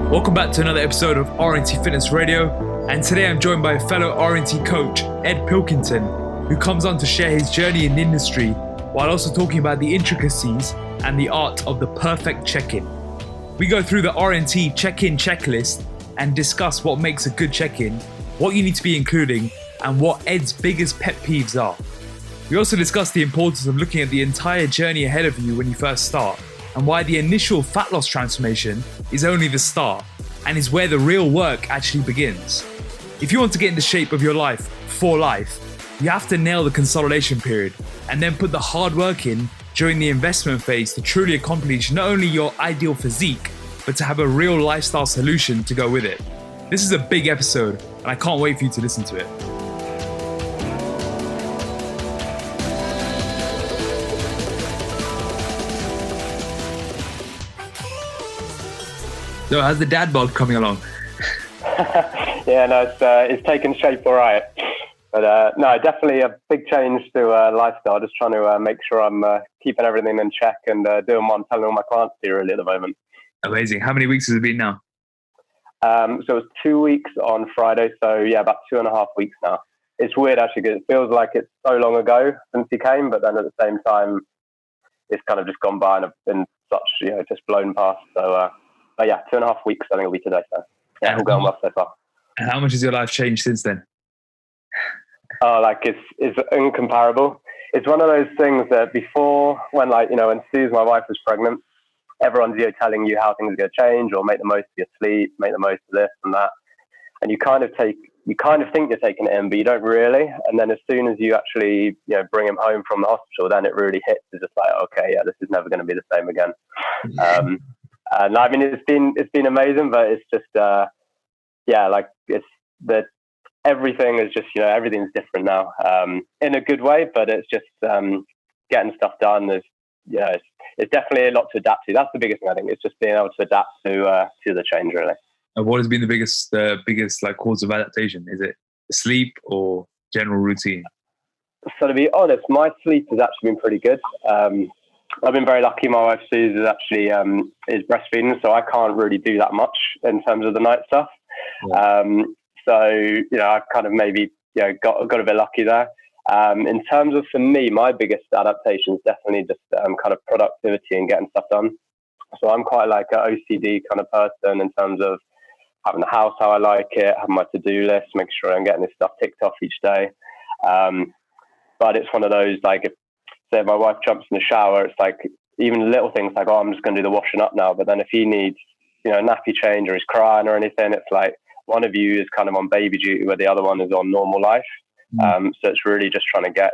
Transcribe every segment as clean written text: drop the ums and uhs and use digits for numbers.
Welcome back to another episode of RNT Fitness Radio, and today I'm joined by a fellow RNT coach, Ed Pilkington, who comes on to share his journey in the industry while also talking about the intricacies and the art of the perfect check-in. We go through the RNT check-in checklist and discuss what makes a good check-in, what you need to be including, and what Ed's biggest pet peeves are. We also discuss the importance of looking at the entire journey ahead of you when you first start, and why the initial fat loss transformation is only the start and is where the real work actually begins. If you want to get into shape of your life for life, you have to nail the consolidation period and then put the hard work in during the investment phase to truly accomplish not only your ideal physique, but to have a real lifestyle solution to go with it. This is a big episode and I can't wait for you to listen to it. So how's the dad bod coming along? Yeah, no, it's taken shape all right. But no, definitely a big change to lifestyle. Just trying to make sure I'm keeping everything in check and doing what I'm telling all my clients to do really at the moment. Amazing. How many weeks has it been now? So it was 2 weeks on Friday. So yeah, about 2.5 weeks now. It's weird actually because it feels like it's so long ago since he came, but then at the same time, it's kind of just gone by and I've been such, just blown past. So yeah, 2.5 weeks I think it'll be today. So yeah, all going well so far. And how much has your life changed since then? Oh, like it's incomparable. It's one of those things that before, when when Suze, my wife, was pregnant, everyone's telling you how things are going to change, or make the most of your sleep, make the most of this and that, and you kind of think you're taking it in, but you don't really. And then as soon as you actually bring him home from the hospital, then it really hits. It's just like, okay, yeah, this is never going to be the same again. And I mean, it's been amazing, but it's just it's that everything is just everything's different now in a good way, but it's just getting stuff done. It's definitely a lot to adapt to. That's the biggest thing I think. It's just being able to adapt to the change really. And what has been the biggest cause of adaptation? Is it sleep or general routine? So to be honest, my sleep has actually been pretty good. I've been very lucky. My wife Suze is actually is breastfeeding, so I can't really do that much in terms of the night stuff. Yeah. So I've kind of maybe got a bit lucky there. In terms of, for me, my biggest adaptation is definitely just kind of productivity and getting stuff done. So I'm quite like an OCD kind of person in terms of having the house how I like it, having my to-do list, make sure I'm getting this stuff ticked off each day. But it's one of those, like, if my wife jumps in the shower, it's like even little things like, oh, I'm just going to do the washing up now. But then if he needs, a nappy change or he's crying or anything, it's like one of you is kind of on baby duty where the other one is on normal life. So it's really just trying to get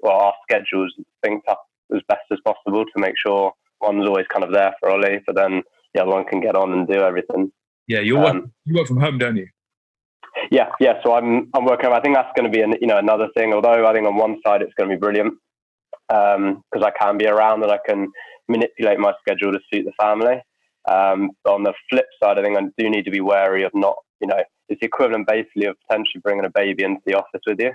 our schedules synced up as best as possible to make sure one's always kind of there for Ollie, but then the other one can get on and do everything. Yeah, you work from home, don't you? Yeah. So I'm working. I think that's going to be another thing. Although I think on one side it's going to be brilliant because I can be around and I can manipulate my schedule to suit the family. But on the flip side, I think I do need to be wary of not, it's the equivalent basically of potentially bringing a baby into the office with you.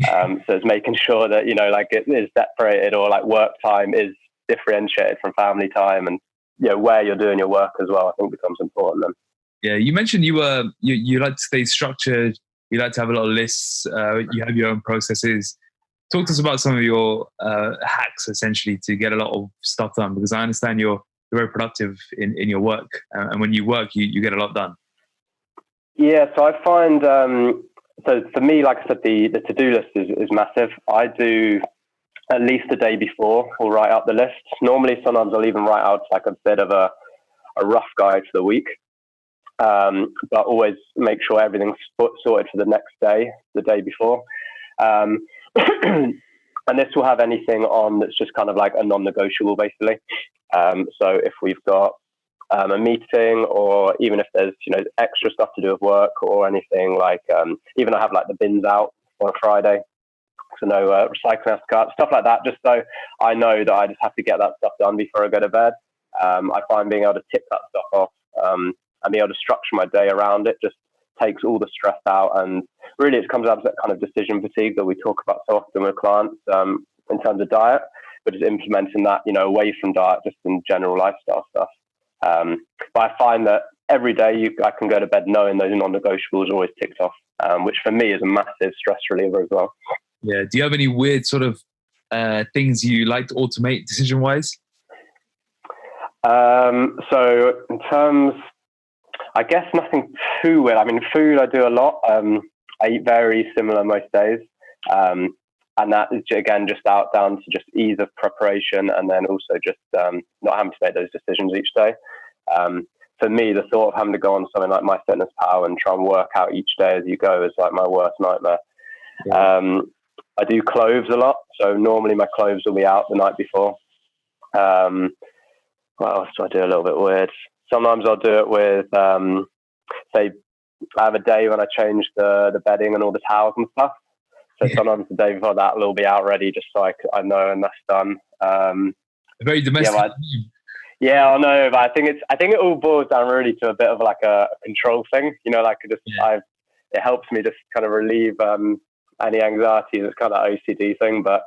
So it's making sure that, it is separated, or like work time is differentiated from family time, and, where you're doing your work as well, I think becomes important then. Yeah. You mentioned you like to stay structured. You like to have a lot of lists. You have your own processes. Talk to us about some of your hacks essentially to get a lot of stuff done, because I understand you're very productive in your work, and when you work, you get a lot done. Yeah, so I find, so for me, like I said, the to-do list is massive. I do at least the day before or write up the list. Normally, sometimes I'll even write out like a bit of a rough guide for the week, but always make sure everything's sorted for the next day, the day before. And this will have anything on that's just kind of like a non-negotiable, basically. So if we've got a meeting, or even if there's extra stuff to do with work or anything, like even I have like the bins out on a Friday, so no recycling has to cut, stuff like that, just so I know that I just have to get that stuff done before I go to bed. I find being able to tick that stuff off and being able to structure my day around it just takes all the stress out, and really it comes out of that kind of decision fatigue that we talk about so often with clients in terms of diet. but just implementing that, away from diet, just in general lifestyle stuff. But I find that every day I can go to bed knowing those non-negotiables are always ticked off, which for me is a massive stress reliever as well. Yeah. Do you have any weird sort of things you like to automate decision-wise? So in terms, I guess nothing too weird. I mean, food I do a lot. I eat very similar most days. And that is, again, just down to just ease of preparation, and then also just not having to make those decisions each day. For me, the thought of having to go on something like MyFitnessPal and try and work out each day as you go is like my worst nightmare. Yeah. I do clothes a lot. So normally my clothes will be out the night before. What else do I do a little bit weird? Sometimes I'll do it with, say, I have a day when I change the bedding and all the towels and stuff. So sometimes the day before that will be out ready, just so I know and that's done. Very domestic. Yeah, I know, but I think it all boils down really to a bit of like a control thing. It helps me just kind of relieve any anxiety. It's kind of that OCD thing, but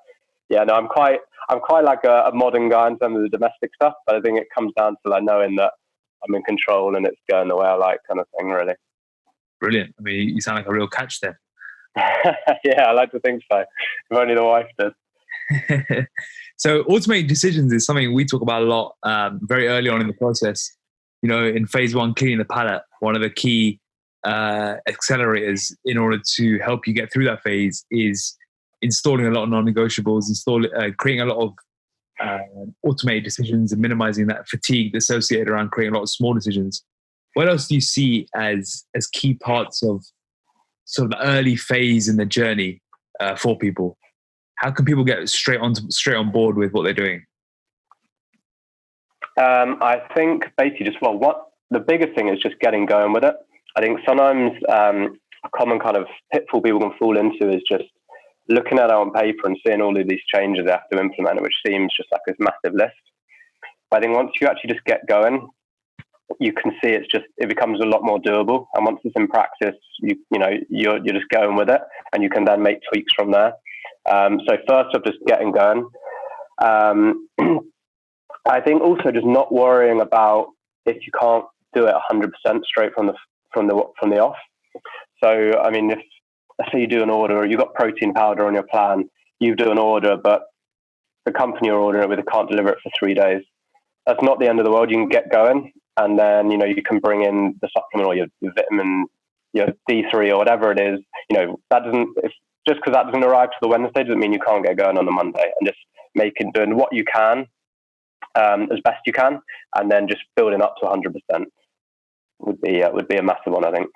yeah, no, I'm quite like a modern guy in terms of the domestic stuff. But I think it comes down to like knowing that I'm in control and it's going the way I like, kind of thing, really. Brilliant. I mean, you sound like a real catch there. Yeah, I like to think so. If only the wife did. So automating decisions is something we talk about a lot very early on in the process. In phase 1, cleaning the palate, one of the key accelerators in order to help you get through that phase is installing a lot of non-negotiables, creating a lot of automated decisions and minimizing that fatigue that's associated around creating a lot of small decisions. What else do you see as key parts of sort of the early phase in the journey for people? How can people get straight on board with what they're doing? I think basically the biggest thing is just getting going with it. I think sometimes a common kind of pitfall people can fall into is just looking at it on paper and seeing all of these changes they have to implement, which seems just like this massive list. But I think once you actually just get going, you can see it becomes a lot more doable. And once it's in practice, you're just going with it, and you can then make tweaks from there. So first off, just getting going. I think also just not worrying about if you can't do it 100% straight from the off. So I mean, if let's say you do an order, or you've got protein powder on your plan, you do an order, but the company you're ordering it with can't deliver it for 3 days. That's not the end of the world. You can get going, and then you can bring in the supplement or your vitamin, your D3 or whatever it is. Just because that doesn't arrive to the Wednesday doesn't mean you can't get going on the Monday, and just doing what you can as best you can, and then just building up to 100% would be a massive one, I think.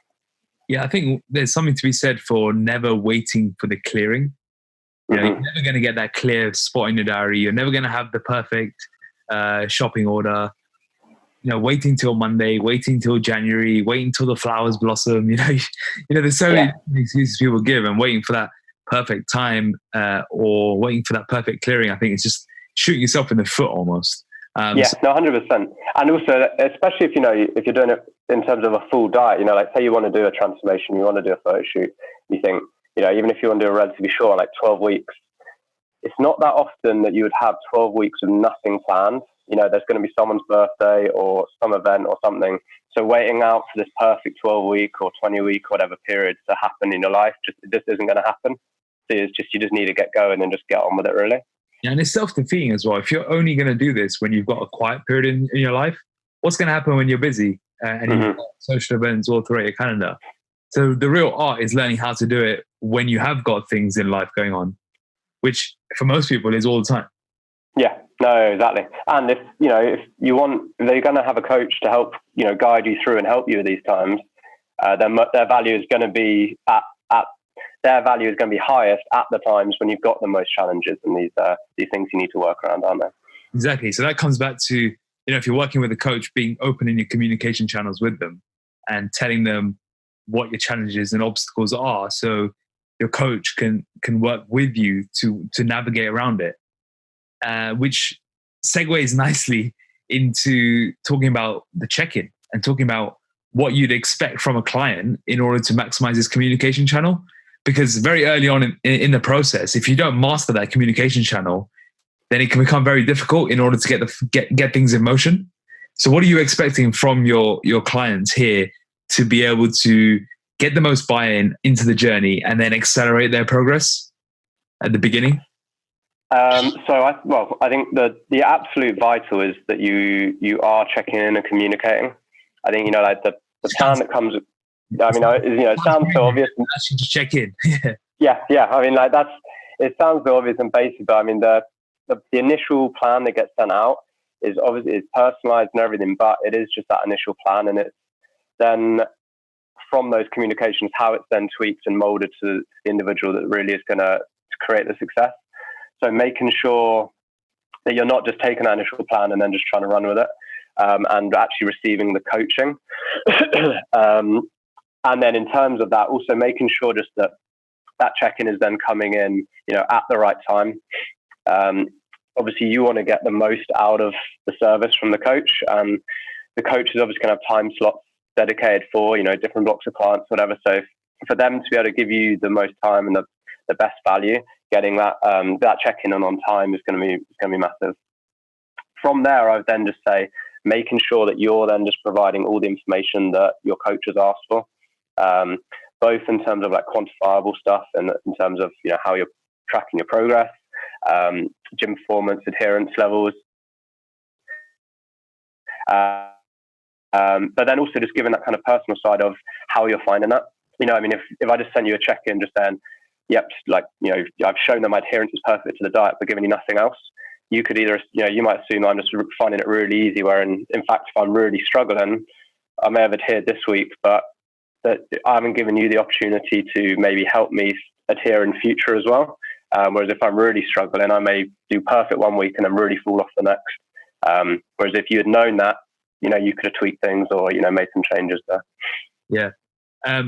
Yeah, I think there's something to be said for never waiting for the clearing. You're never going to get that clear spot in your diary. You're never going to have the perfect shopping order. Waiting till Monday, waiting till January, waiting till the flowers blossom. There's so many excuses people give, and waiting for that perfect time or waiting for that perfect clearing. I think it's just shooting yourself in the foot almost. 100%. And also, especially if you're doing it in terms of a full diet, like say you want to do a transformation, you want to do a photo shoot, you think, even if you want to do a relatively short, like 12 weeks, it's not that often that you would have 12 weeks with nothing planned. There's going to be someone's birthday or some event or something. So waiting out for this perfect 12-week or 20-week, whatever period to happen in your life, this isn't going to happen. So you just need to get going and just get on with it, really. Yeah, and it's self-defeating as well. If you're only going to do this when you've got a quiet period in your life, what's going to happen when you're busy and you've got social events all throughout your calendar? So the real art is learning how to do it when you have got things in life going on, which for most people is all the time. Yeah, no, exactly. And if you want, they're going to have a coach to help, guide you through and help you at these times. Their value is going to be highest at the times when you've got the most challenges and these things you need to work around, aren't they? Exactly. So that comes back to, if you're working with a coach, being open in your communication channels with them and telling them what your challenges and obstacles are, so your coach can work with you to navigate around it. Which segues nicely into talking about the check-in and talking about what you'd expect from a client in order to maximize his communication channel. Because very early on in the process, if you don't master that communication channel, then it can become very difficult in order to get things in motion. So what are you expecting from your clients here to be able to get the most buy-in into the journey and then accelerate their progress at the beginning? I think the absolute vital is that you are checking in and communicating. I think, like the plan that comes, it sounds so obvious. Actually just check in. Yeah. I mean, like it sounds so obvious and basic, but I mean, the initial plan that gets sent out is obviously it's personalized and everything, but it is just that initial plan, and it's then from those communications how it's then tweaked and molded to the individual that really is going to create the success. So making sure that you're not just taking that initial plan and then just trying to run with it, and actually receiving the coaching. And then in terms of that, also making sure just that check-in is then coming in, at the right time. Obviously, you want to get the most out of the service from the coach, and the coach is obviously going to have time slots dedicated for, different blocks of clients, whatever. So for them to be able to give you the most time and the best value, getting that check-in on time is going to be massive. From there, I would then just say making sure that you're then just providing all the information that your coach has asked for, both in terms of like quantifiable stuff and in terms of how you're tracking your progress, gym performance, adherence levels, but then also just giving that kind of personal side of how you're finding that. I mean, if I just send you a check-in just then, yep, like, I've shown that my adherence is perfect to the diet, but giving you nothing else, you could either, you might assume I'm just finding it really easy, where in fact, if I'm really struggling, I may have adhered this week, but that I haven't given you the opportunity to maybe help me adhere in future as well. Whereas if I'm really struggling, I may do perfect one week and then really fall off the next. Whereas if you had known that, you could have tweaked things or, made some changes there. Yeah. I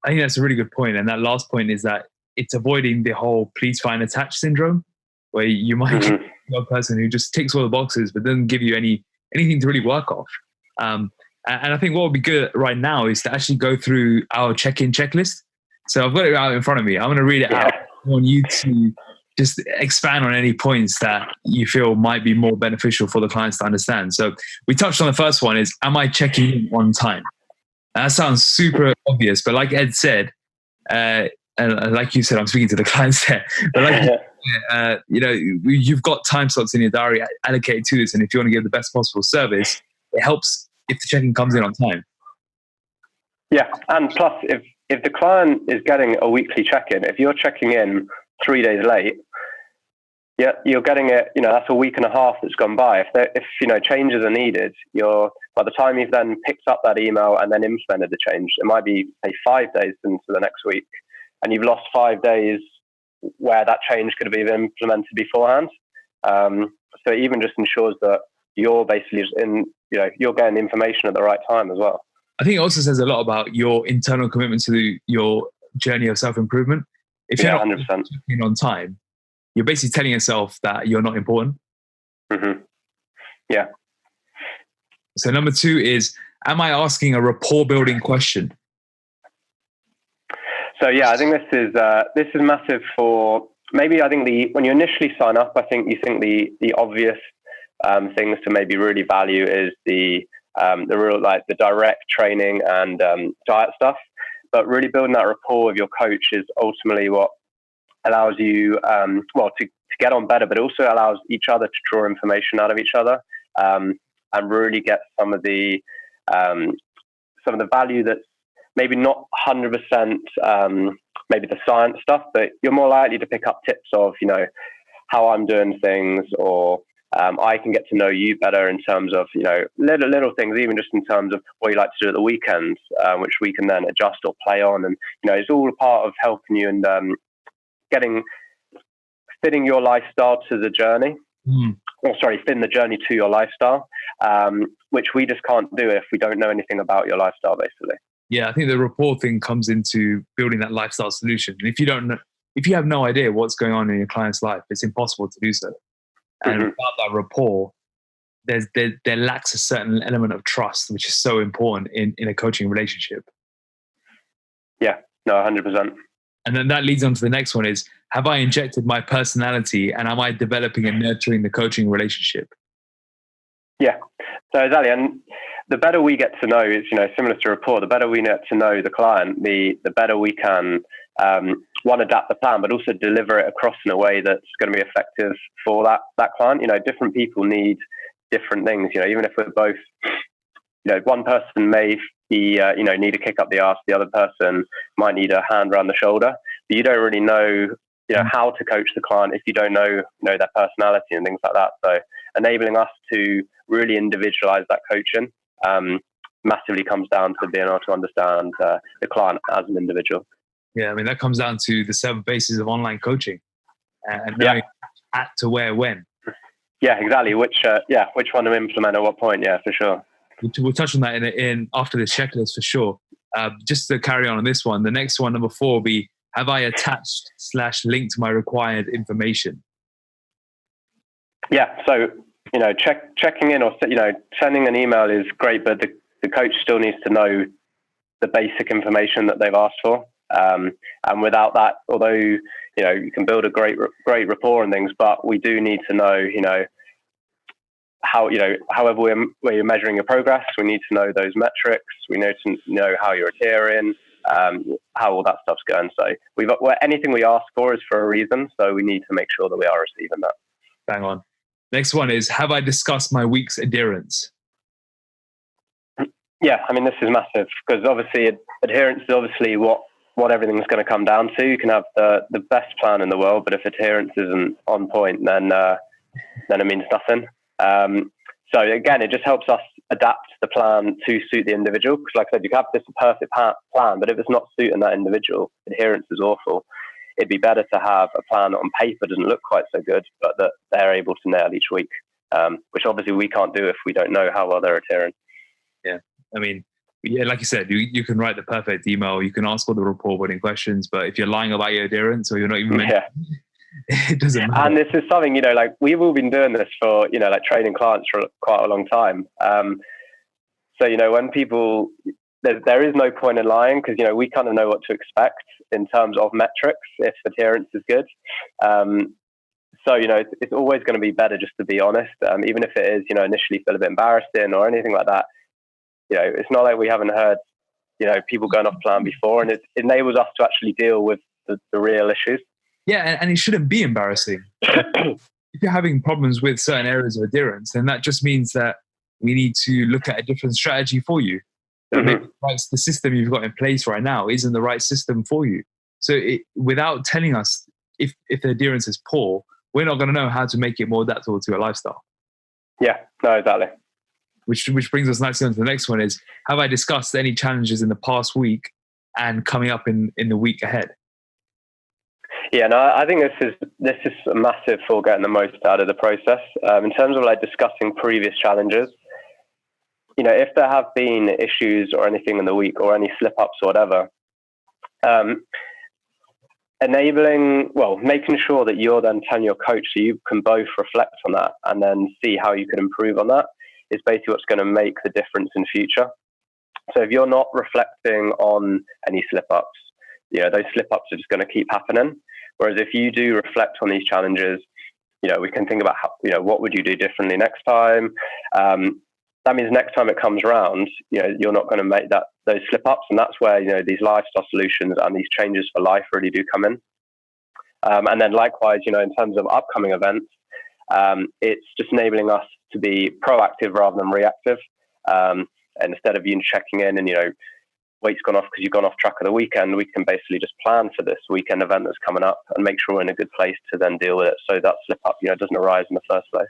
think that's a really good point. And that last point is that it's avoiding the whole please find attached syndrome, where you might get a person who just ticks all the boxes, but doesn't give you anything to really work off. And I think what would be good right now is to actually go through our check-in checklist. So I've got it out in front of me. I'm going to read it out. I want you to just expand on any points that you feel might be more beneficial for the clients to understand. So we touched on the first one is, am I checking in on time? That sounds super obvious, but like Ed said, and like you said, I'm speaking to the clients there, but like, you've got time slots in your diary allocated to this. And if you want to give the best possible service, it helps if the check-in comes in on time. Yeah. And plus, if the client is getting a weekly check-in, if you're checking in 3 days late, yeah, you're getting it, that's a week and a half that's gone by. If changes are needed, by the time you've then picked up that email and then implemented the change, it might be, say, 5 days into the next week, and you've lost 5 days where that change could have been implemented beforehand. So it even just ensures that you're basically you're getting the information at the right time as well. I think it also says a lot about your internal commitment to your journey of self-improvement. If you're not 100%. checking on time, you're basically telling yourself that you're not important. Mm-hmm. Yeah. So number 2 is, am I asking a rapport building question? So yeah, I think this is massive for maybe. I think when you initially sign up, I think you think the obvious things to maybe really value is the real, like, the direct training and diet stuff. But really building that rapport with your coach is ultimately what allows you to get on better, but also allows each other to draw information out of each other, and really get some of the value that's maybe not 100% maybe the science stuff, but you're more likely to pick up tips of how I'm doing things, or I can get to know you better in terms of little things, even just in terms of what you like to do at the weekends, which we can then adjust or play on, and it's all a part of helping you and fitting your lifestyle to the journey. Fitting the journey to your lifestyle, which we just can't do if we don't know anything about your lifestyle, basically. Yeah, I think the rapport thing comes into building that lifestyle solution. And if you have no idea what's going on in your client's life, it's impossible to do so. And without that rapport, there lacks a certain element of trust, which is so important in a coaching relationship. Yeah, no, 100%. And then that leads on to the next one is, have I injected my personality and am I developing and nurturing the coaching relationship? Yeah, so exactly. And the better we get to know is, similar to rapport, the better we get to know the client, the better we can, one, adapt the plan, but also deliver it across in a way that's going to be effective for that client. Different people need different things, even if we're both, one person may be, need a kick up the arse, the other person might need a hand around the shoulder, but you don't really know, how to coach the client if you don't know, their personality and things like that. So enabling us to really individualize that coaching massively comes down to being able to understand the client as an individual. Yeah, I mean, that comes down to the 7 bases of online coaching and knowing at, to, where, when. Yeah, exactly. Which one to implement at what point. Yeah, for sure. We'll touch on that in after this checklist for sure. Just to carry on this one, the next one, number 4, will be, have I attached/linked my required information? Yeah, so, checking in or, sending an email is great, but the coach still needs to know the basic information that they've asked for. And without that, although, you can build a great rapport and things, but we do need to know, how, however we're measuring your progress, we need to know those metrics. We need to know how you're adhering, how all that stuff's going. So anything we ask for is for a reason. So we need to make sure that we are receiving that. Bang on. Next one is, have I discussed my week's adherence? Yeah, I mean, this is massive because obviously adherence is obviously what everything's going to come down to. You can have the best plan in the world, but if adherence isn't on point, then it means nothing. So again, it just helps us adapt the plan to suit the individual. Because like I said, you can have this perfect plan, but if it's not suiting that individual, adherence is awful. It'd be better to have a plan that on paper doesn't look quite so good, but that they're able to nail each week, which obviously we can't do if we don't know how well they're adhering. Yeah, I mean, like you said, you can write the perfect email, you can ask all the rapport-building questions, but if you're lying about your adherence or you're not even it doesn't matter. And this is something, like we've all been doing this for, like training clients for quite a long time. So, when people, there is no point in lying because, we kind of know what to expect in terms of metrics if adherence is good. So, it's always going to be better just to be honest, even if it is, initially feel a bit embarrassing or anything like that. It's not like we haven't heard, people going off plan before, and it enables us to actually deal with the real issues. Yeah, and it shouldn't be embarrassing. If you're having problems with certain areas of adherence, then that just means that we need to look at a different strategy for you. Maybe the system you've got in place right now isn't the right system for you. So without telling us if the adherence is poor, we're not going to know how to make it more adaptable to your lifestyle. Yeah, no, exactly. Which brings us nicely on to the next one is, have I discussed any challenges in the past week and coming up in the week ahead? Yeah, no, I think this is massive for getting the most out of the process. In terms of like discussing previous challenges, if there have been issues or anything in the week or any slip-ups or whatever, making sure that you're then telling your coach so you can both reflect on that and then see how you can improve on that is basically what's going to make the difference in future. So if you're not reflecting on any slip-ups, those slip-ups are just going to keep happening. Whereas if you do reflect on these challenges, we can think about how, what would you do differently next time? That means next time it comes around, you're not going to make those slip-ups. And that's where, these lifestyle solutions and these changes for life really do come in. And then likewise, in terms of upcoming events, it's just enabling us to be proactive rather than reactive. And instead of you checking in and, weight's gone off because you've gone off track of the weekend, we can basically just plan for this weekend event that's coming up and make sure we're in a good place to then deal with it. So that slip up, doesn't arise in the first place.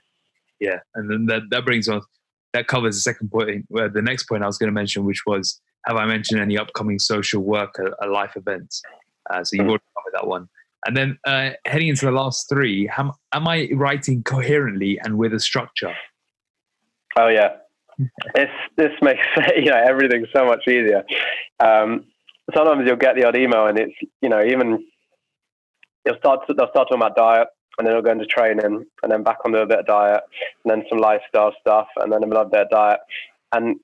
Yeah. And then that brings on, that covers the second point, where the next point I was going to mention, which was, have I mentioned any upcoming social work or life events? So you've already covered that one. And then heading into the last 3, am I writing coherently and with a structure? Oh, yeah. This makes everything so much easier. Sometimes you'll get the odd email and it's even they'll start talking about diet and then they'll go into training and then back onto a bit of diet and then some lifestyle stuff and then another bit of diet, and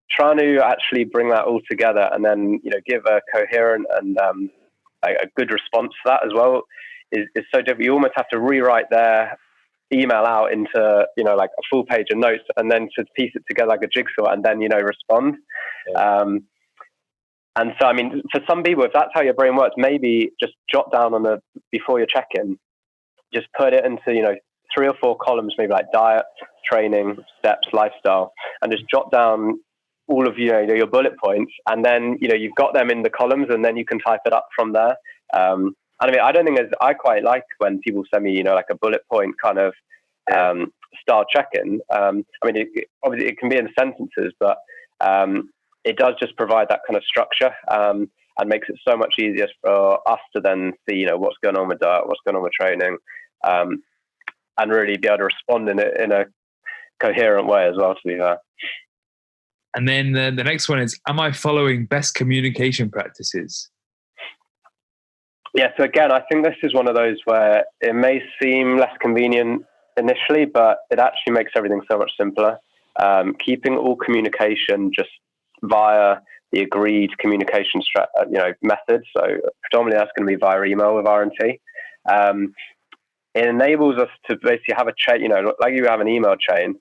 trying to actually bring that all together and then give a coherent and a good response to that as well is so different. You almost have to rewrite their email out into, like a full page of notes, and then to piece it together like a jigsaw, and then, respond. Yeah. And so, I mean, for some people, if that's how your brain works, maybe just jot down before your check-in, just put it into, 3 or 4 columns, maybe like diet, training, steps, lifestyle, and just jot down all of, your bullet points. And then, you've got them in the columns, and then you can type it up from there. And I mean, I don't think I quite like when people send me, like a bullet point kind of style check-in. I mean, obviously it can be in sentences, but it does just provide that kind of structure, and makes it so much easier for us to then see, what's going on with diet, what's going on with training, and really be able to respond in a coherent way as well, to be fair. And then the next one is, am I following best communication practices? Yeah, so again, I think this is one of those where it may seem less convenient initially, but it actually makes everything so much simpler. Keeping all communication just via the agreed communication method. So predominantly that's going to be via email with RNT. It enables us to basically have a chain, like you have an email chain.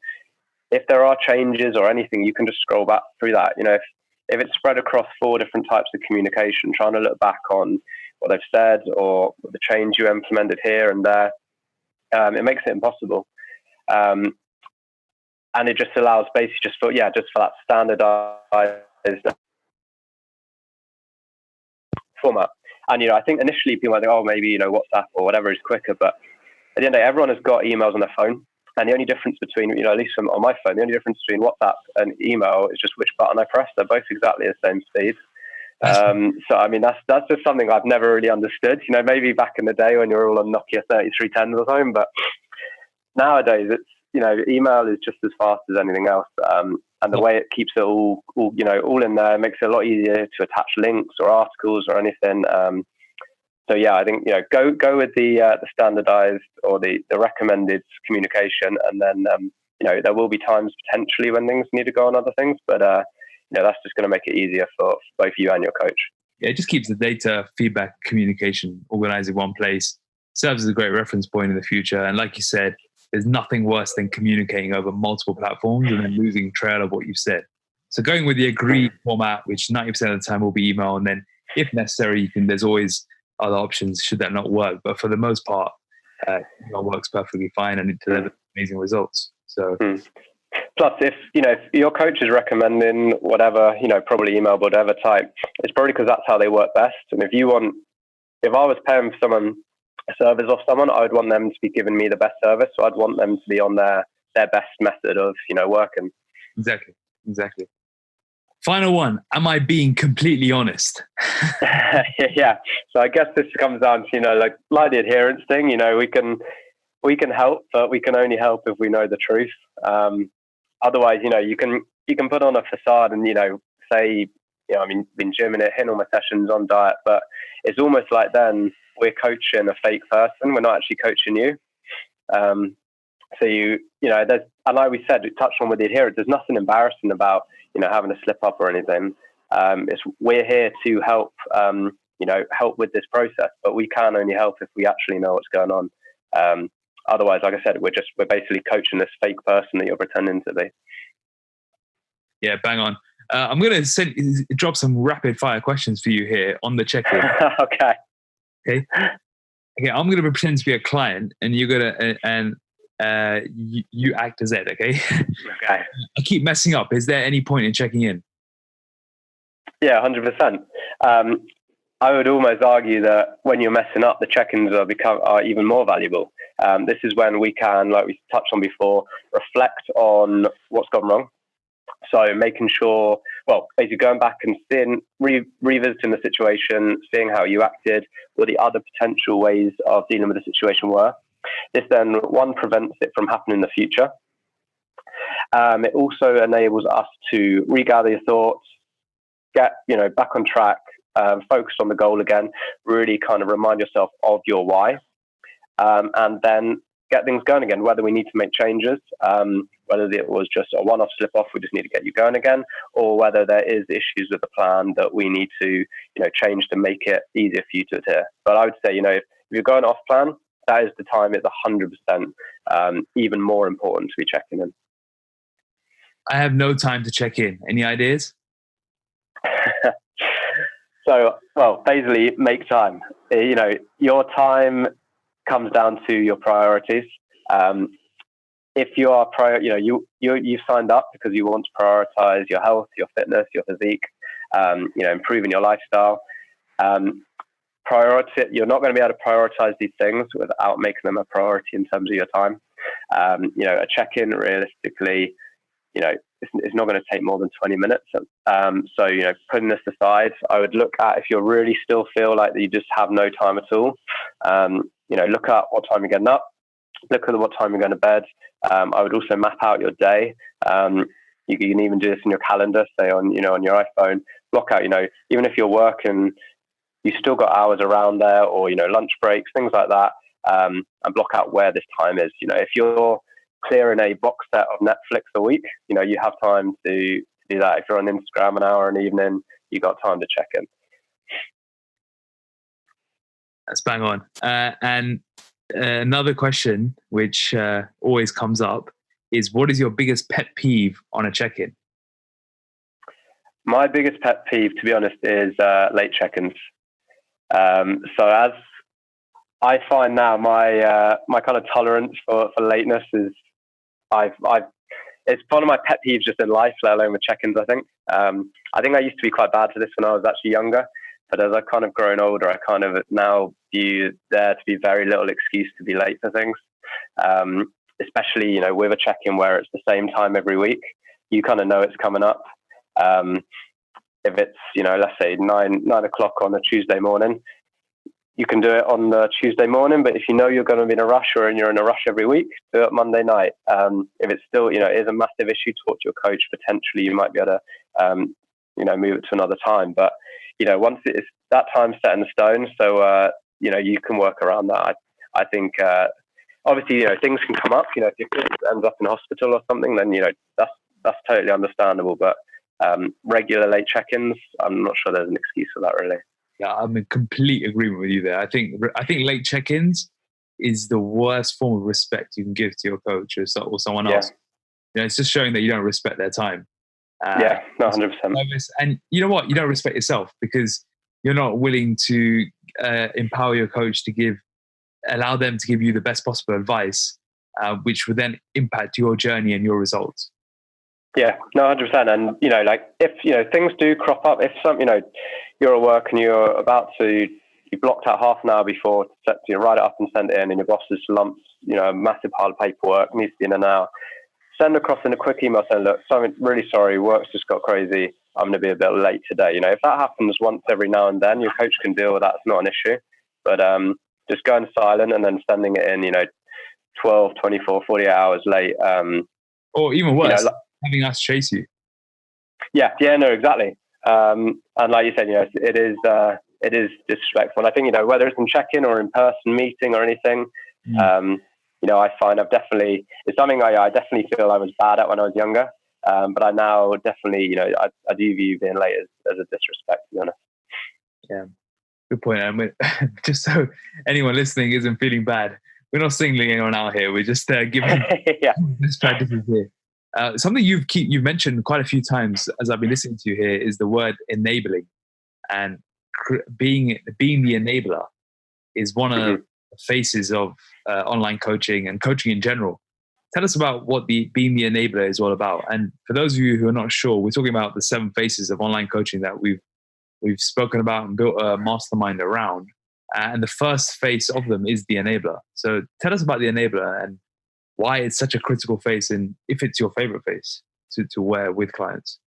If there are changes or anything, you can just scroll back through that. If it's spread across 4 different types of communication, trying to look back on what they've said or the change you implemented here and there, it makes it impossible. And it just allows basically just for that standardized format. And, I think initially people might think, oh, maybe, WhatsApp or whatever is quicker. But at the end of the day, everyone has got emails on their phone. And the only difference between, at least on my phone, the only difference between WhatsApp and email is just which button I press. They're both exactly the same speed. So, I mean, that's just something I've never really understood. Maybe back in the day when you're all on Nokia 3310s or something. But nowadays, it's, email is just as fast as anything else. And the way it keeps it all in there makes it a lot easier to attach links or articles or anything. So yeah, I think go with the standardized or the recommended communication, and then there will be times potentially when things need to go on other things, but that's just going to make it easier for both you and your coach. Yeah, it just keeps the data, feedback, communication organized in one place. Serves as a great reference point in the future. And like you said, there's nothing worse than communicating over multiple platforms and then losing trail of what you've said. So going with the agreed format, which 90% of the time will be email, and then if necessary, there's always other options should that not work. But for the most part, email works perfectly fine and it delivers amazing results. So, plus, if your coach is recommending whatever, probably email, whatever type, it's probably because that's how they work best. And if I was paying for someone a service off someone, I would want them to be giving me the best service. So I'd want them to be on their best method of working. Exactly. Final one. Am I being completely honest? Yeah. So I guess this comes down to, like the adherence thing, we can help, but we can only help if we know the truth. Otherwise, you can put on a facade and, say, been gymming it, hitting all my sessions on diet, but it's almost like then we're coaching a fake person. We're not actually coaching you. So and like we said, we touched on with the adherence, there's nothing embarrassing about, having a slip up or anything. We're here to help, help with this process, but we can only help if we actually know what's going on. Otherwise, like I said, we're basically coaching this fake person that you're pretending to be. Yeah, bang on. I'm going to drop some rapid fire questions for you here on the check-in. Okay. I'm going to pretend to be a client, and you're going to you act as Ed. Okay. Okay. I keep messing up. Is there any point in checking in? Yeah, 100%. I would almost argue that when you're messing up, the check-ins are even more valuable. This is when we can, like we touched on before, reflect on what's gone wrong. So making sure, basically going back and revisiting the situation, seeing how you acted, what the other potential ways of dealing with the situation were. This then, one, prevents it from happening in the future. It also enables us to regather your thoughts, get back on track, focus on the goal again, really kind of remind yourself of your why, and then get things going again, whether we need to make changes, whether it was just a one-off slip-off, we just need to get you going again, or whether there is issues with the plan that we need to, change to make it easier for you to adhere. But I would say, if you're going off plan, that is the time it's 100% even more important to be checking in. I have no time to check in. Any ideas? So, basically, make time. Your time comes down to your priorities. If you are you've signed up because you want to prioritize your health, your fitness, your physique, improving your lifestyle. You're not going to be able to prioritize these things without making them a priority in terms of your time. A check-in realistically, it's not going to take more than 20 minutes. So, putting this aside, I would look at if you really still feel like that you just have no time at all, look at what time you're getting up, look at what time you're going to bed. I would also map out your day. You can even do this in your calendar, say on your iPhone, block out, even if you're working, you still got hours around there or, lunch breaks, things like that. And block out where this time is. If you're clearing a box set of Netflix a week, you have time to do that. If you're on Instagram an hour an evening, you got time to check in. That's bang on. And another question which always comes up is, what is your biggest pet peeve on a check-in? My biggest pet peeve, to be honest, is late check-ins. So as I find now, my kind of tolerance for lateness is, it's one of my pet peeves just in life, let alone with check-ins, I think. I think I used to be quite bad for this when I was actually younger, but as I've kind of grown older, I kind of now view there to be very little excuse to be late for things. Especially, with a check-in where it's the same time every week, you kind of know it's coming up. If it's, let's say 9 o'clock on a Tuesday morning, you can do it on the Tuesday morning, but if you're going to be in a rush or you're in a rush every week, do it Monday night. If it's still, it is a massive issue, talk to your coach. Potentially you might be able to, move it to another time. But, once it's that time set in stone, so, you can work around that. I think, obviously, things can come up, if your kid ends up in hospital or something, then, that's totally understandable. But regular late check-ins, I'm not sure there's an excuse for that, really. Yeah, I'm in complete agreement with you there. I think late check-ins is the worst form of respect you can give to your coach or someone else. It's just showing that you don't respect their time. 100%. And you know what? You don't respect yourself because you're not willing to empower your coach to allow them to give you the best possible advice, which would then impact your journey and your results. Yeah, no, 100%. And, if, things do crop up, if you're at work and you're about to, you blocked out half an hour before to write it up and send it in, and your boss has lumped, a massive pile of paperwork, needs to be in an hour, send across in a quick email saying, look, something really sorry, work's just got crazy, I'm going to be a bit late today. If that happens once every now and then, your coach can deal with that, it's not an issue. But just going silent and then sending it in, 12, 24, 48 hours late. Or even worse, having us chase you. Yeah, no, exactly. And like you said, it is disrespectful. And I think, whether it's in check-in or in person meeting or anything, I find it's something I definitely feel I was bad at when I was younger. But I now definitely, I do view being late as a disrespect, to be honest. Yeah, good point. And just so anyone listening isn't feeling bad, we're not singling anyone out here. We're just giving best practices here. Something you've mentioned quite a few times as I've been listening to you here is the word enabling, and being the enabler is one of the faces of online coaching and coaching in general. Tell us about what being the enabler is all about. And for those of you who are not sure, we're talking about the 7 faces of online coaching that we've spoken about and built a mastermind around. And the first face of them is the enabler. So tell us about the enabler and why it's such a critical face, and if it's your favorite face to wear with clients.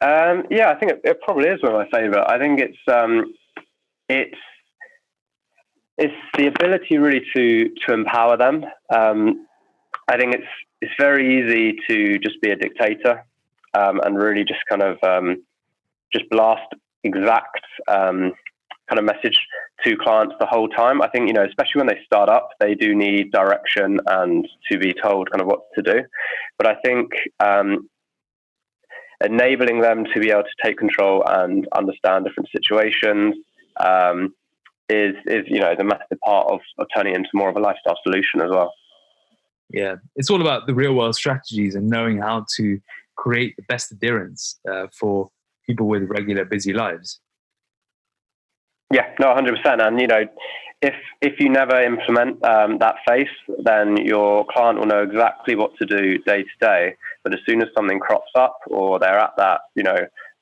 I think it probably is one of my favorite. I think it's the ability really to empower them. I think it's very easy to just be a dictator and really just kind of just blast exact kind of message to clients the whole time. I think, especially when they start up, they do need direction and to be told kind of what to do. But I think enabling them to be able to take control and understand different situations is a massive part of turning it into more of a lifestyle solution as well. Yeah, it's all about the real world strategies and knowing how to create the best adherence for people with regular busy lives. Yeah, no, 100%. And, if you never implement that face, then your client will know exactly what to do day to day. But as soon as something crops up or they're at that,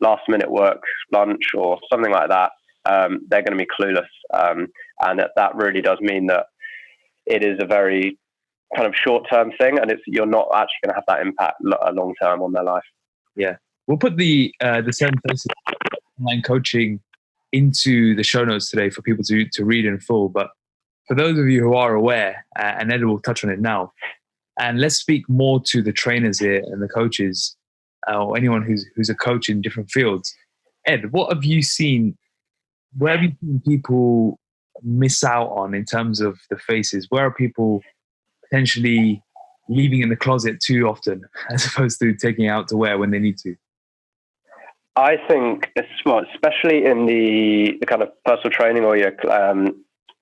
last minute work lunch or something like that, they're going to be clueless. And that really does mean that it is a very kind of short-term thing, and you're not actually going to have that impact long-term on their life. Yeah. We'll put the 7 Faces online coaching into the show notes today for people to read in full. But for those of you who are aware, and Ed will touch on it now, and let's speak more to the trainers here and the coaches, or anyone who's a coach in different fields. Ed, what have you seen? Where have you seen people miss out on in terms of the faces? Where are people potentially leaving in the closet too often, as opposed to taking it out to wear when they need to? I think, especially in the kind of personal training or your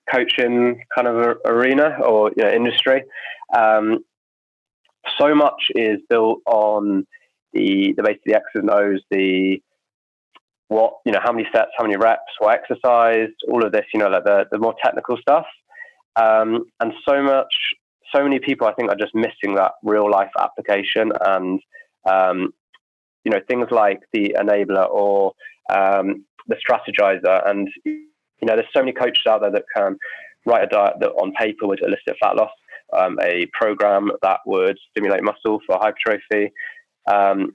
coaching kind of arena or industry, so much is built on the basically X's and O's, how many sets, how many reps, what exercise, all of this, like the more technical stuff. And so many people, I think, are just missing that real life application and, things like the enabler or the strategizer. And, there's so many coaches out there that can write a diet that on paper would elicit fat loss, a program that would stimulate muscle for hypertrophy. And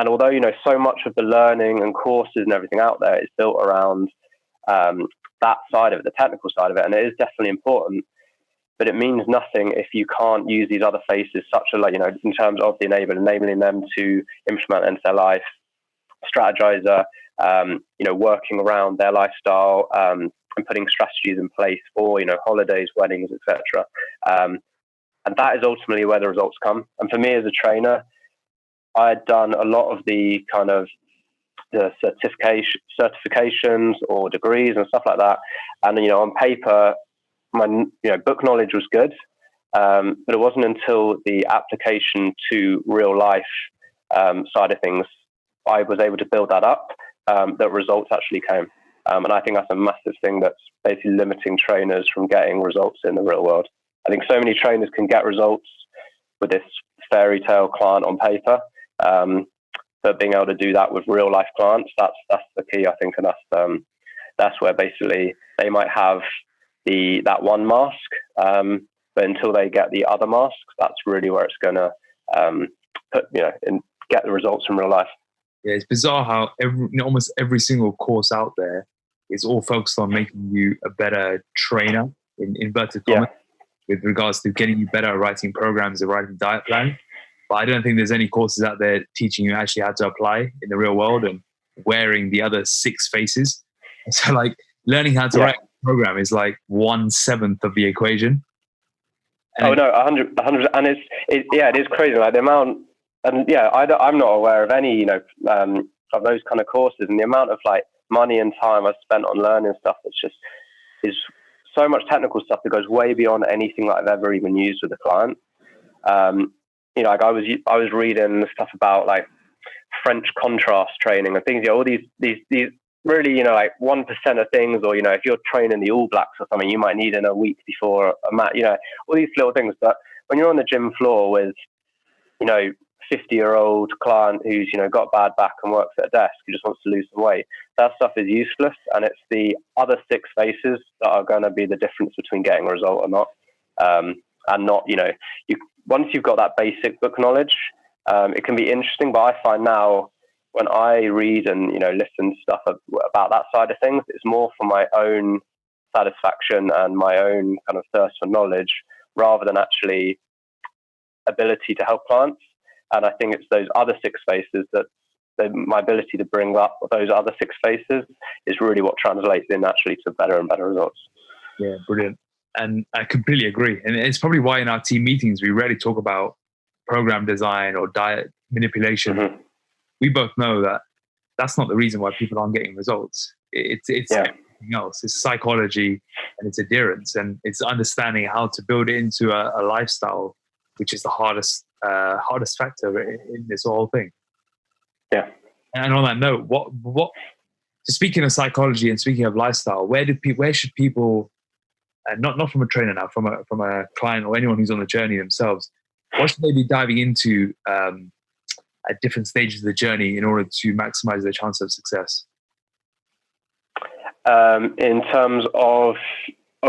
although, so much of the learning and courses and everything out there is built around that side of it, the technical side of it, and it is definitely important, but it means nothing if you can't use these other faces, such as, in terms of the enabling them to implement into their life, strategizer, working around their lifestyle, and putting strategies in place for, holidays, weddings, etc. And that is ultimately where the results come. And for me as a trainer, I had done a lot of the kind of the certifications or degrees and stuff like that. And, on paper, my book knowledge was good, but it wasn't until the application to real life side of things I was able to build that up, that results actually came. And I think that's a massive thing that's basically limiting trainers from getting results in the real world. I think so many trainers can get results with this fairy tale client on paper, but being able to do that with real life clients, that's the key, I think. And that's where basically they might have that one mask, but until they get the other masks, that's really where it's going to get the results in real life. Yeah, it's bizarre how almost every single course out there is all focused on making you a better trainer, in inverted commas, with regards to getting you better at writing programs and writing diet plans. But I don't think there's any courses out there teaching you actually how to apply in the real world and wearing the other 6 faces. So learning how to write a program is 1/7 of the equation. And 100%. And it is crazy. The amount, and I'm not aware of any, of those kind of courses, and the amount of money and time I've spent on learning stuff is so much technical stuff that goes way beyond anything that I've ever even used with a client. I was reading stuff about French contrast training and things. All these really 1% of things, or if you're training the All Blacks or something, you might need in a week before a match. All these little things. But when you're on the gym floor with 50-year-old client who's got bad back and works at a desk who just wants to lose some weight, that stuff is useless, and it's the other 6 faces that are going to be the difference between getting a result or not. And not once you've got that basic book knowledge, it can be interesting, but I find now when I read and listen to stuff about that side of things, it's more for my own satisfaction and my own kind of thirst for knowledge, rather than actually ability to help clients. And I think it's those other 6 faces that my ability to bring up those other 6 faces is really what translates in actually to better and better results. Yeah, brilliant. And I completely agree. And it's probably why in our team meetings, we rarely talk about program design or diet manipulation. Mm-hmm. We both know that that's not the reason why people aren't getting results. It's everything else. It's psychology and it's adherence, and it's understanding how to build it into a lifestyle, which is the hardest factor in this whole thing. Yeah. And on that note, what? So speaking of psychology and speaking of lifestyle, where should people, and not from a trainer now, from a client or anyone who's on the journey themselves, what should they be diving into at different stages of the journey in order to maximize their chance of success? In terms of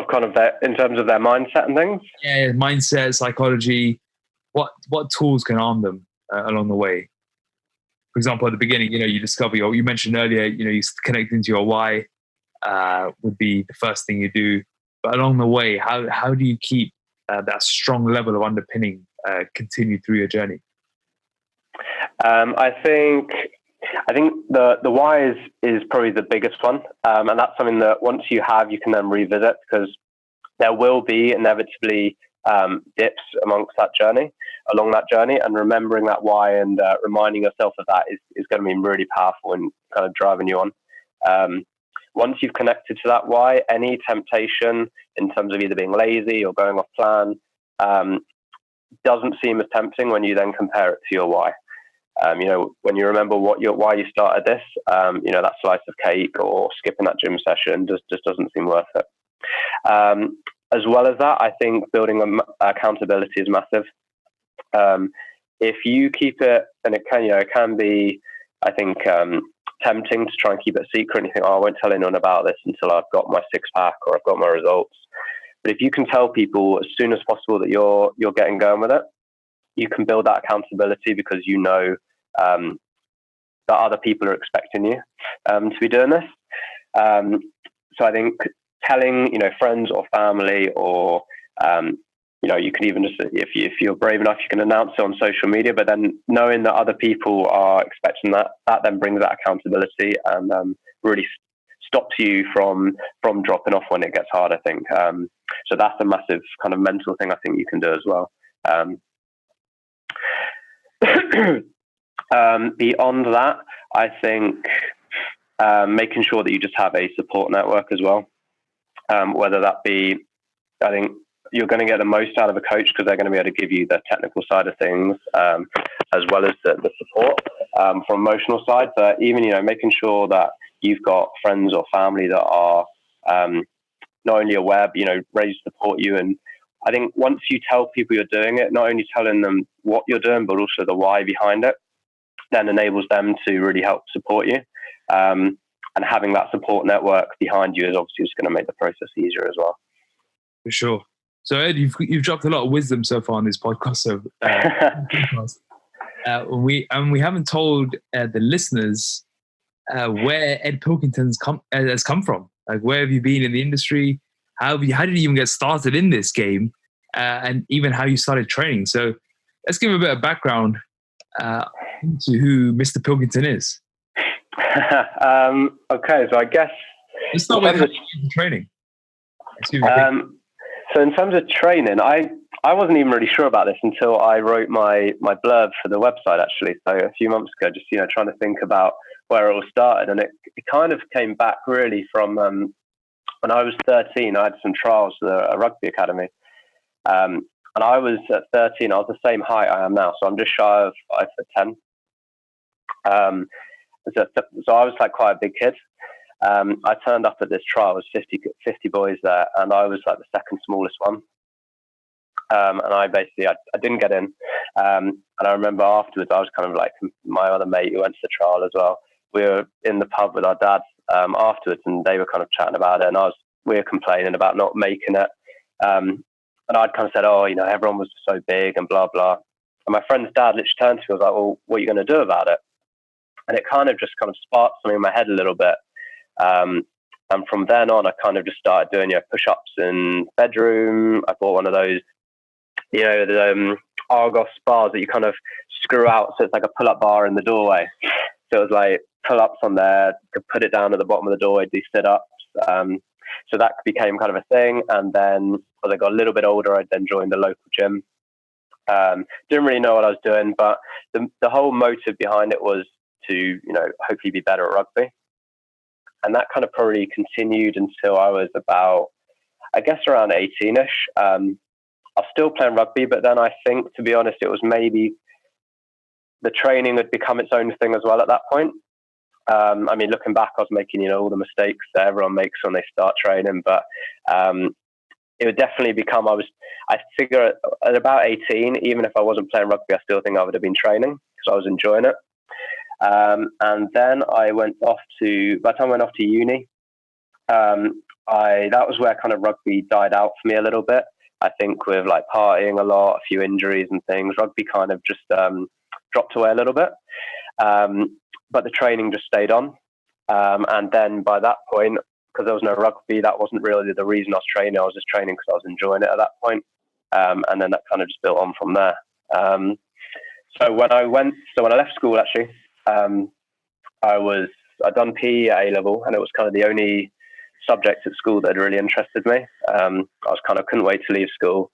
kind of in terms of their mindset and things? Yeah, mindset, psychology. What tools can arm them along the way? For example, at the beginning, you discover you mentioned earlier, you connecting to your why would be the first thing you do. But along the way, how do you keep that strong level of underpinning continue through your journey? I think the why is probably the biggest one, and that's something that once you have, you can then revisit, because there will be inevitably dips along that journey, and remembering that why and reminding yourself of that is going to be really powerful and kind of driving you on. Once you've connected to that why, any temptation in terms of either being lazy or going off plan doesn't seem as tempting when you then compare it to your why. When you remember why you started this, that slice of cake or skipping that gym session just doesn't seem worth it. As well as that, I think building accountability is massive. If you keep it, and it can be, I think, tempting to try and keep it a secret, and you think, I won't tell anyone about this until I've got my 6-pack or I've got my results. But if you can tell people as soon as possible that you're getting going with it, you can build that accountability, because that other people are expecting you to be doing this. So I think telling friends or family, or you can even just, if you're brave enough, you can announce it on social media. But then knowing that other people are expecting that then brings that accountability and really stops you from dropping off when it gets hard, I think. So that's a massive kind of mental thing I think you can do as well. Beyond that, I think making sure that you just have a support network as well. Whether that be, I think you're going to get the most out of a coach because they're going to be able to give you the technical side of things, as well as the support from emotional side. But even, making sure that you've got friends or family that are not only aware, but, ready to support you. And I think once you tell people you're doing it, not only telling them what you're doing, but also the why behind it, then enables them to really help support you. And having that support network behind you is obviously just going to make the process easier as well. For sure. So Ed, you've dropped a lot of wisdom so far on this podcast. So we haven't told the listeners where Ed Pilkington has come from. Like, where have you been in the industry? How did you even get started in this game, and even how you started training? So let's give a bit of background into who Mr. Pilkington is. Okay, so I guess let's start with training. So in terms of training, I wasn't even really sure about this until I wrote my blurb for the website, actually. So a few months ago, just trying to think about where it all started, and it kind of came back really from when I was 13. I had some trials at a rugby academy, and I was at 13. I was the same height I am now, so I'm just shy of 5'10". So I was like quite a big kid. I turned up at this trial. There was 50 boys there, and I was like the second smallest one. And I didn't get in. And I remember afterwards, I was kind of like my other mate who went to the trial as well. We were in the pub with our dads afterwards, and they were kind of chatting about it, and we were complaining about not making it. And I'd kind of said, everyone was so big and blah blah. And my friend's dad literally turned to me and was like, "Well, what are you going to do about it?" And it kind of sparked something in my head a little bit. And from then on, I kind of just started doing push-ups in bedroom. I bought one of those, the Argos bars that you kind of screw out, so it's like a pull-up bar in the doorway. So it was like pull-ups on there, could put it down at the bottom of the door, I'd do sit-ups. So that became kind of a thing. And then as I got a little bit older, I then joined the local gym. Didn't really know what I was doing, but the whole motive behind it was to, hopefully be better at rugby. And that kind of probably continued until I was about, I guess, around 18-ish. I was still playing rugby, but then I think, to be honest, it was maybe the training had become its own thing as well at that point. Looking back, I was making, all the mistakes that everyone makes when they start training, but it would definitely become, I figure at about 18, even if I wasn't playing rugby, I still think I would have been training because I was enjoying it. And then by the time I went off to uni, that was where kind of rugby died out for me a little bit. I think with like partying a lot, a few injuries and things, rugby kind of just dropped away a little bit. But the training just stayed on. And then by that point, because there was no rugby, that wasn't really the reason I was training. I was just training because I was enjoying it at that point. And then that kind of just built on from there. So when I left school, actually, I'd done PE at A-level, and it was kind of the only subject at school that had really interested me. Couldn't wait to leave school.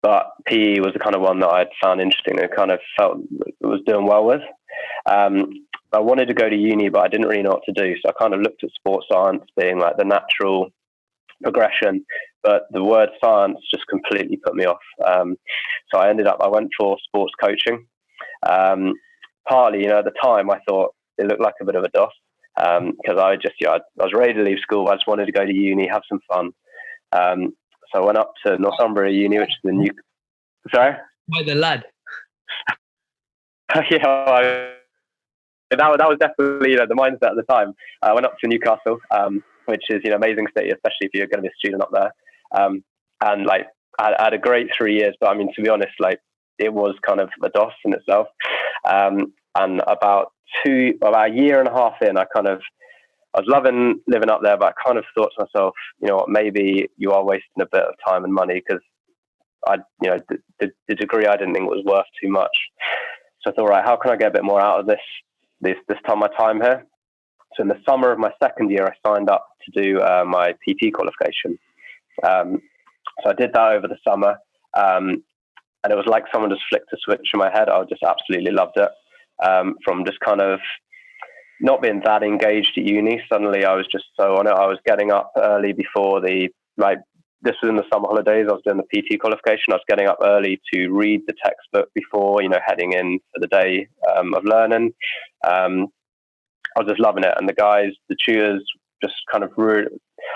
But PE was the kind of one that I'd found interesting and kind of felt was doing well with. I wanted to go to uni, but I didn't really know what to do. So I kind of looked at sports science being like the natural progression, but the word science just completely put me off. So I went for sports coaching. Partly, at the time I thought it looked like a bit of a DOS, because I was ready to leave school. I just wanted to go to uni, have some fun. So I went up to Northumbria Uni, which is the new... Sorry? By the lad. Yeah, that was definitely the mindset at the time. I went up to Newcastle, which is amazing city, especially if you're going to be a student up there. And like I had a great 3 years, but to be honest, like it was kind of a DOS in itself. And about a year and a half in, I was loving living up there, but I kind of thought to myself, maybe you are wasting a bit of time and money, because the degree I didn't think was worth too much. So I thought, right, how can I get a bit more out of this my time here? So in the summer of my second year, I signed up to do my PT qualification. So I did that over the summer, and it was like someone just flicked a switch in my head. I just absolutely loved it. From just kind of not being that engaged at uni, suddenly I was just so on it. I was getting up early before this was in the summer holidays. I was doing the PT qualification. I was getting up early to read the textbook before, heading in for the day of learning. I was just loving it. And the guys, the tutors, just kind of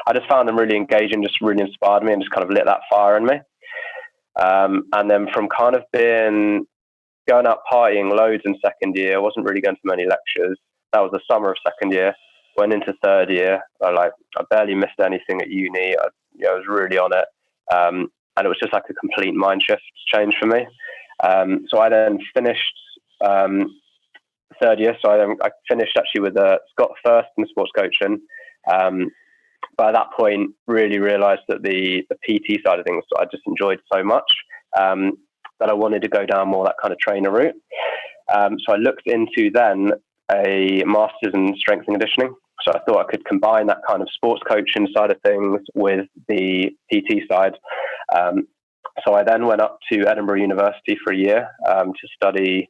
I just found them really engaging, just really inspired me and just kind of lit that fire in me. And then from kind of going out partying loads in second year, I wasn't really going to many lectures. That was the summer of second year. Went into third year. I barely missed anything at uni. I was really on it. And it was just like a complete mind shift change for me. So I then finished third year. So I finished actually with got first in sports coaching. But at that point, really realised that the PT side of things I just enjoyed so much that I wanted to go down more that kind of trainer route. So I looked into then a master's in strength and conditioning. So I thought I could combine that kind of sports coaching side of things with the PT side. So I then went up to Edinburgh University for a year to study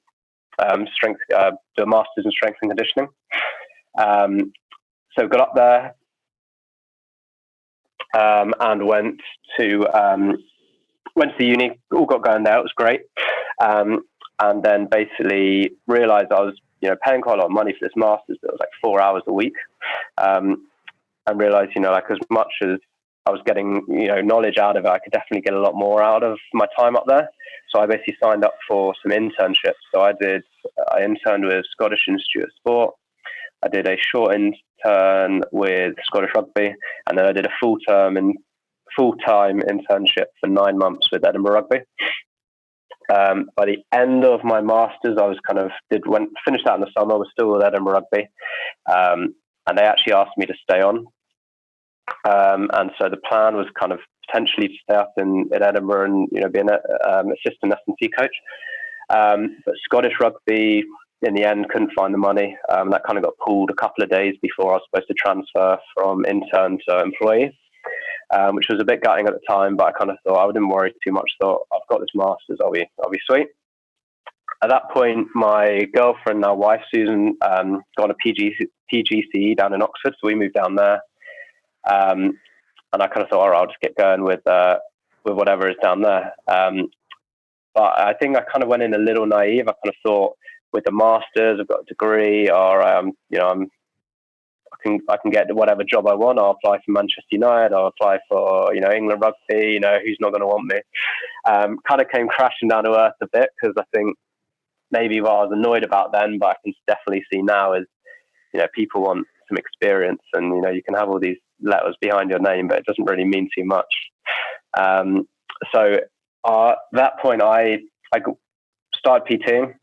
the master's in strength and conditioning. So got up there and went to uni. All got going there. It was great. And then basically realised I was paying quite a lot of money for this master's, but it was like 4 hours a week. And realised, as much as I was getting, knowledge out of it, I could definitely get a lot more out of my time up there. So I basically signed up for some internships. So I interned with Scottish Institute of Sport. I did a short intern with Scottish Rugby, and then I did a full-time internship for 9 months with Edinburgh Rugby. By the end of my master's, I was finished that in the summer. I was still with Edinburgh Rugby, and they actually asked me to stay on. And so the plan was kind of potentially to stay up in Edinburgh and be an assistant S&C coach. But Scottish Rugby in the end, couldn't find the money. That kind of got pulled a couple of days before I was supposed to transfer from intern to employee, which was a bit gutting at the time, but I kind of thought I wouldn't worry too much. Thought I've got this master's, I'll be sweet. At that point, my girlfriend, now wife, Susan, got a PGCE down in Oxford, so we moved down there. And I kind of thought, all right, I'll just get going with whatever is down there. But I think I kind of went in a little naive. I kind of thought, with the masters, I've got a degree, or I can get whatever job I want. I'll apply for Manchester United. I'll apply for England rugby. Who's not going to want me? Kind of came crashing down to earth a bit, because I think maybe what I was annoyed about then, but I can definitely see now is people want some experience, and you can have all these letters behind your name, but it doesn't really mean too much. So at that point, I started PTing.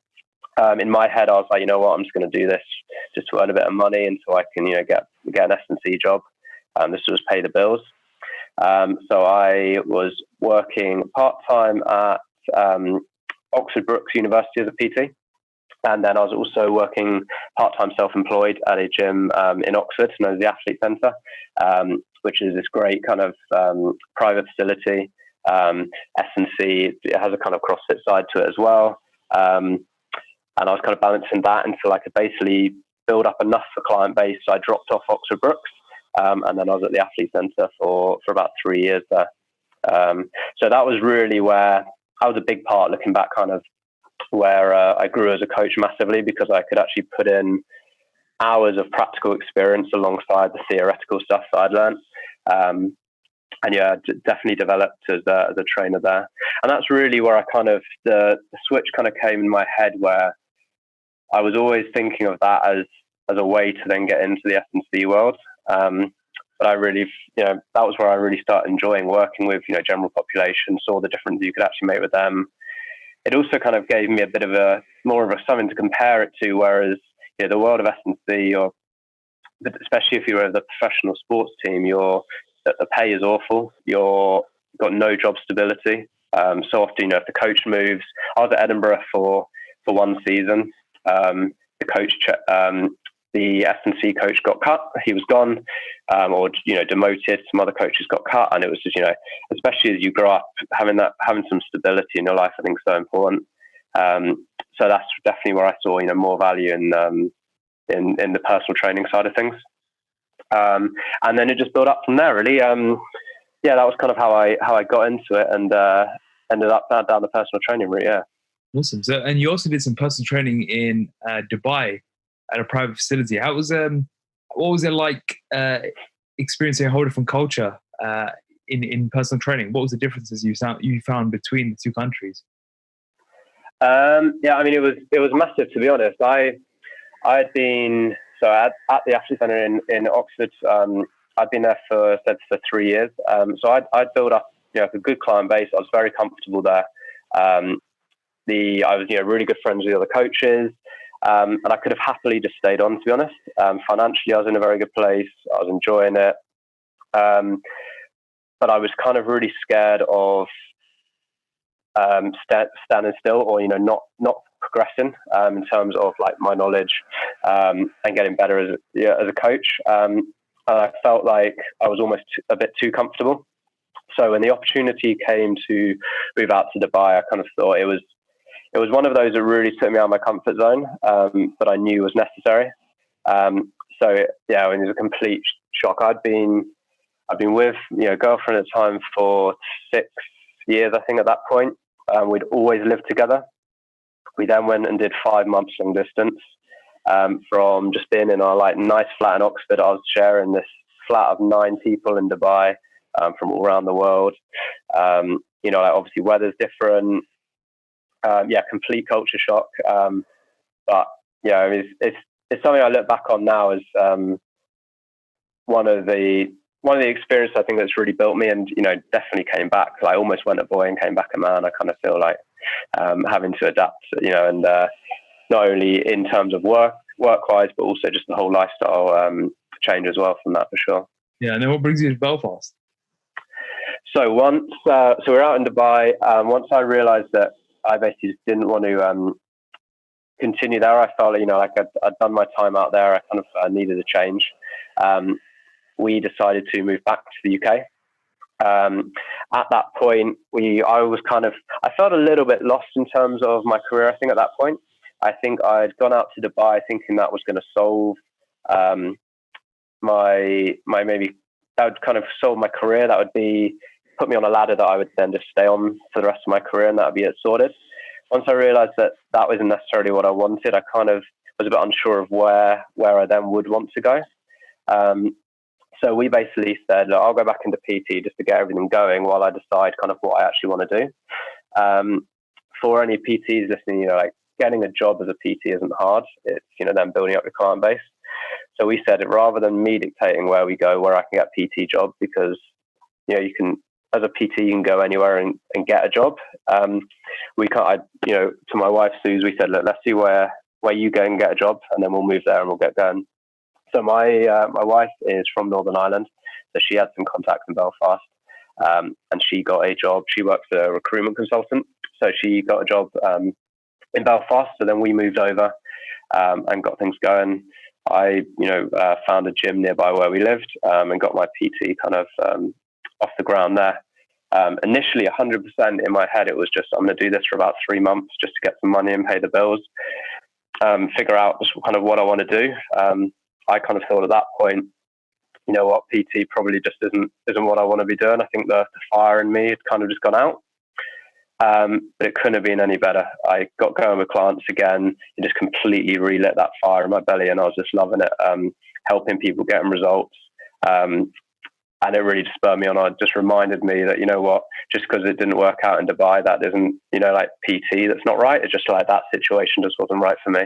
In my head, I was like, you know what, I'm just going to do this just to earn a bit of money until I can, get an S&C job. This was pay the bills. So I was working part-time at Oxford Brookes University as a PT. And then I was also working part-time self-employed at a gym in Oxford, known as the Athlete Centre, which is this great kind of private facility. S&C, it has a kind of CrossFit side to it as well. And I was kind of balancing that until I could basically build up enough for client base. So I dropped off Oxford Brookes, and then I was at the Athlete Centre for about 3 years there. So that was really where I was a big part, looking back, kind of where I grew as a coach massively, because I could actually put in hours of practical experience alongside the theoretical stuff that I'd learned. And yeah, definitely developed as a trainer there. And that's really where I kind of, the switch kind of came in my head, where I was always thinking of that as a way to then get into the S&C world. But I really, that was where I really started enjoying working with, general population, saw the difference you could actually make with them. It also kind of gave me a bit of more of something to compare it to, whereas, the world of S&C, especially if you're the professional sports team, the pay is awful. You've got no job stability. So often, if the coach moves, I was at Edinburgh for one season. The S&C coach got cut. He was gone, or demoted. Some other coaches got cut, and it was just especially as you grow up, having some stability in your life, I think, is so important. So that's definitely where I saw more value in the personal training side of things. And then it just built up from there, really. That was kind of how I got into it, and ended up down the personal training route. Yeah. Awesome. So, and you also did some personal training in Dubai at a private facility. What was it like experiencing a whole different culture in personal training? What was the differences you found between the two countries? It was massive, to be honest. I'd been at the Athlete Centre in Oxford. I'd been there for 3 years. So I'd built up a good client base. I was very comfortable there. I was really good friends with the other coaches, and I could have happily just stayed on, to be honest. Financially, I was in a very good place. I was enjoying it, but I was kind of really scared of standing still, or not progressing in terms of like my knowledge and getting better as a coach. I felt like I was almost a bit too comfortable. So when the opportunity came to move out to Dubai, I kind of thought it was one of those that really took me out of my comfort zone, but I knew was necessary. So it was a complete shock. I'd been with girlfriend at the time for 6 years, I think, at that point. We'd always lived together. We then went and did 5 months long distance. From just being in our nice flat in Oxford, I was sharing this flat of 9 people in Dubai, from all around the world. Obviously weather's different. Complete culture shock. But it's something I look back on now as one of the experiences I think that's really built me, and definitely came back. I almost went a boy and came back a man. I kind of feel like having to adapt, and not only in terms of work-wise, but also just the whole lifestyle change as well from that, for sure. Yeah, and then what brings you to Belfast? So we're out in Dubai. Once I realised that I basically just didn't want to continue there. I felt, like I'd done my time out there. I kind of needed a change. We decided to move back to the UK. At that point, I felt a little bit lost in terms of my career. I think at that point, I think I'd gone out to Dubai thinking that was going to solve that would kind of solve my career. That would put me on a ladder that I would then just stay on for the rest of my career, and that would be it sorted. Once I realized that wasn't necessarily what I wanted, I kind of was a bit unsure of where I then would want to go. So we basically said, look, I'll go back into PT just to get everything going while I decide kind of what I actually want to do. For any PTs listening, like getting a job as a PT isn't hard. It's, then building up your client base. So we said, rather than me dictating where we go, where I can get PT job, because, you can, as a PT, you can go anywhere and get a job. To my wife, Suze, we said, look, let's see where you go and get a job, and then we'll move there and we'll get going. So my wife is from Northern Ireland, so she had some contacts in Belfast, and she got a job. She works as a recruitment consultant, so she got a job in Belfast. So then we moved over and got things going. I, found a gym nearby where we lived and got my PT kind of off the ground there. Initially, 100% in my head, it was just, I'm going to do this for about 3 months just to get some money and pay the bills, figure out just kind of what I want to do. I kind of thought at that point, you know what, PT probably just isn't what I want to be doing. I think the fire in me had kind of just gone out. But it couldn't have been any better. I got going with clients again. It just completely relit that fire in my belly, and I was just loving it, helping people getting results. And it really just spurred me on. It just reminded me that, you know what, just because it didn't work out in Dubai, that isn't, like PT that's not right. It's just like that situation just wasn't right for me.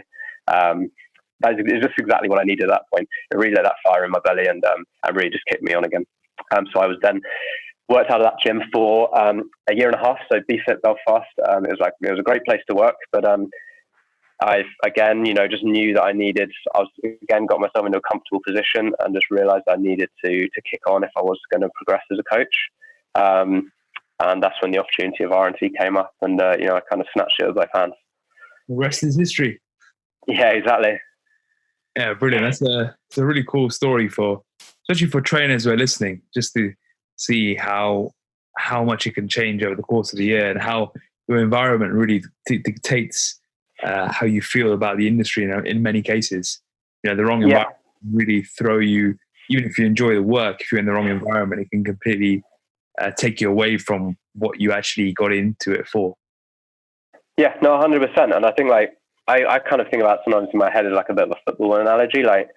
It's just exactly what I needed at that point. It really lit that fire in my belly and really just kicked me on again. So I was then worked out of that gym for a year and a half. So BFit Belfast, it was a great place to work, but I again, just knew that I was again got myself into a comfortable position and just realized I needed to kick on if I was going to progress as a coach. And that's when the opportunity of RNT came up, and I kind of snatched it with both hands. The rest is history. Yeah, exactly. Yeah, brilliant. It's a really cool story especially for trainers who are listening, just to see how much it can change over the course of the year and how your environment really dictates how you feel about the industry. In many cases, the wrong environment really throw you, even if you enjoy the work, if you're in the wrong environment, it can completely take you away from what you actually got into it for. Yeah, no, 100%. And I think I kind of think about sometimes in my head as like a bit of a football analogy. Like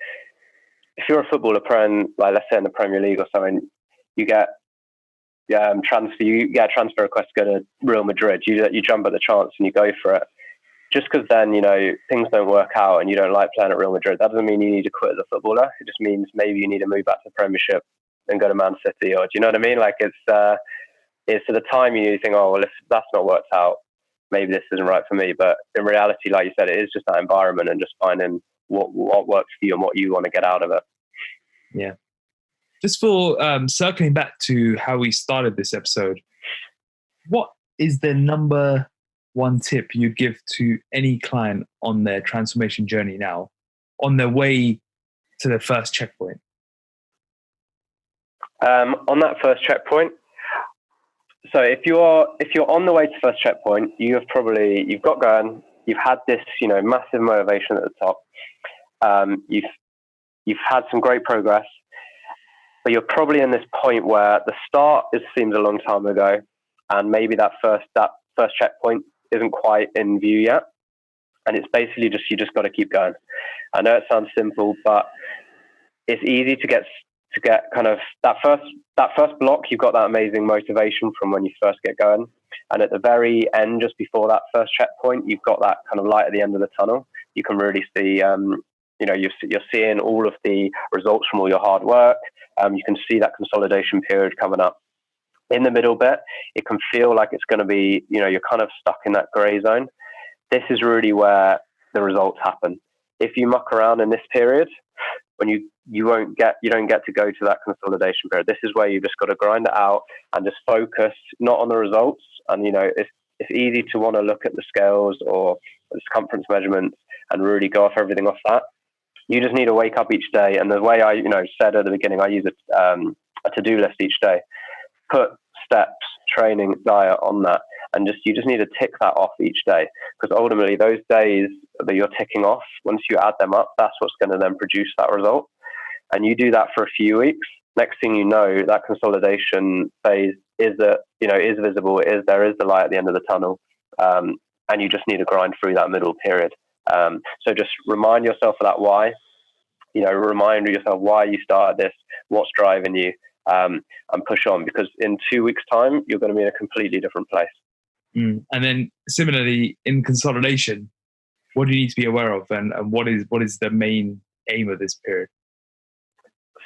if you're a footballer playing, like let's say in the Premier League or something, you get a transfer request to go to Real Madrid. You jump at the chance and you go for it. Just because then, things don't work out and you don't like playing at Real Madrid, that doesn't mean you need to quit as a footballer. It just means maybe you need to move back to the Premiership and go to Man City, or do you know what I mean? Like it's at the time you think, oh, well, if that's not worked out, maybe this isn't right for me. But in reality, like you said, it is just that environment and just finding what works for you and what you want to get out of it. Yeah. Just for circling back to how we started this episode, what is the number one tip you'd give to any client on their transformation journey now, on their way to their first checkpoint? On that first checkpoint, so if you're on the way to first checkpoint, you've got going, you've had this, massive motivation at the top. You've had some great progress, but you're probably in this point where the start seems a long time ago, and maybe that first checkpoint isn't quite in view yet. And it's basically you just got to keep going. I know it sounds simple, but it's easy to get kind of that first block. You've got that amazing motivation from when you first get going, and at the very end, just before that first checkpoint, you've got that kind of light at the end of the tunnel. You can really see, you're seeing all of the results from all your hard work. You can see that consolidation period coming up. In the middle bit, it can feel like it's going to be, you're kind of stuck in that gray zone. This is really where the results happen. If you muck around in this period, when you don't get to go to that consolidation period, this is where you've just got to grind it out and just focus not on the results. And it's easy to want to look at the scales or the circumference measurements and really go off everything off that. You just need to wake up each day. And the way I, said at the beginning, I use a to-do list each day. Put steps, training, diet on that. And you just need to tick that off each day. Because ultimately those days that you're ticking off, once you add them up, that's what's going to then produce that result. And you do that for a few weeks. Next thing you know, that consolidation phase is visible. There is the light at the end of the tunnel. And you just need to grind through that middle period. So just remind yourself of that why. Remind yourself why you started this, what's driving you, and push on. Because in 2 weeks' time, you're going to be in a completely different place. And then similarly, in consolidation, what do you need to be aware of, and what is the main aim of this period?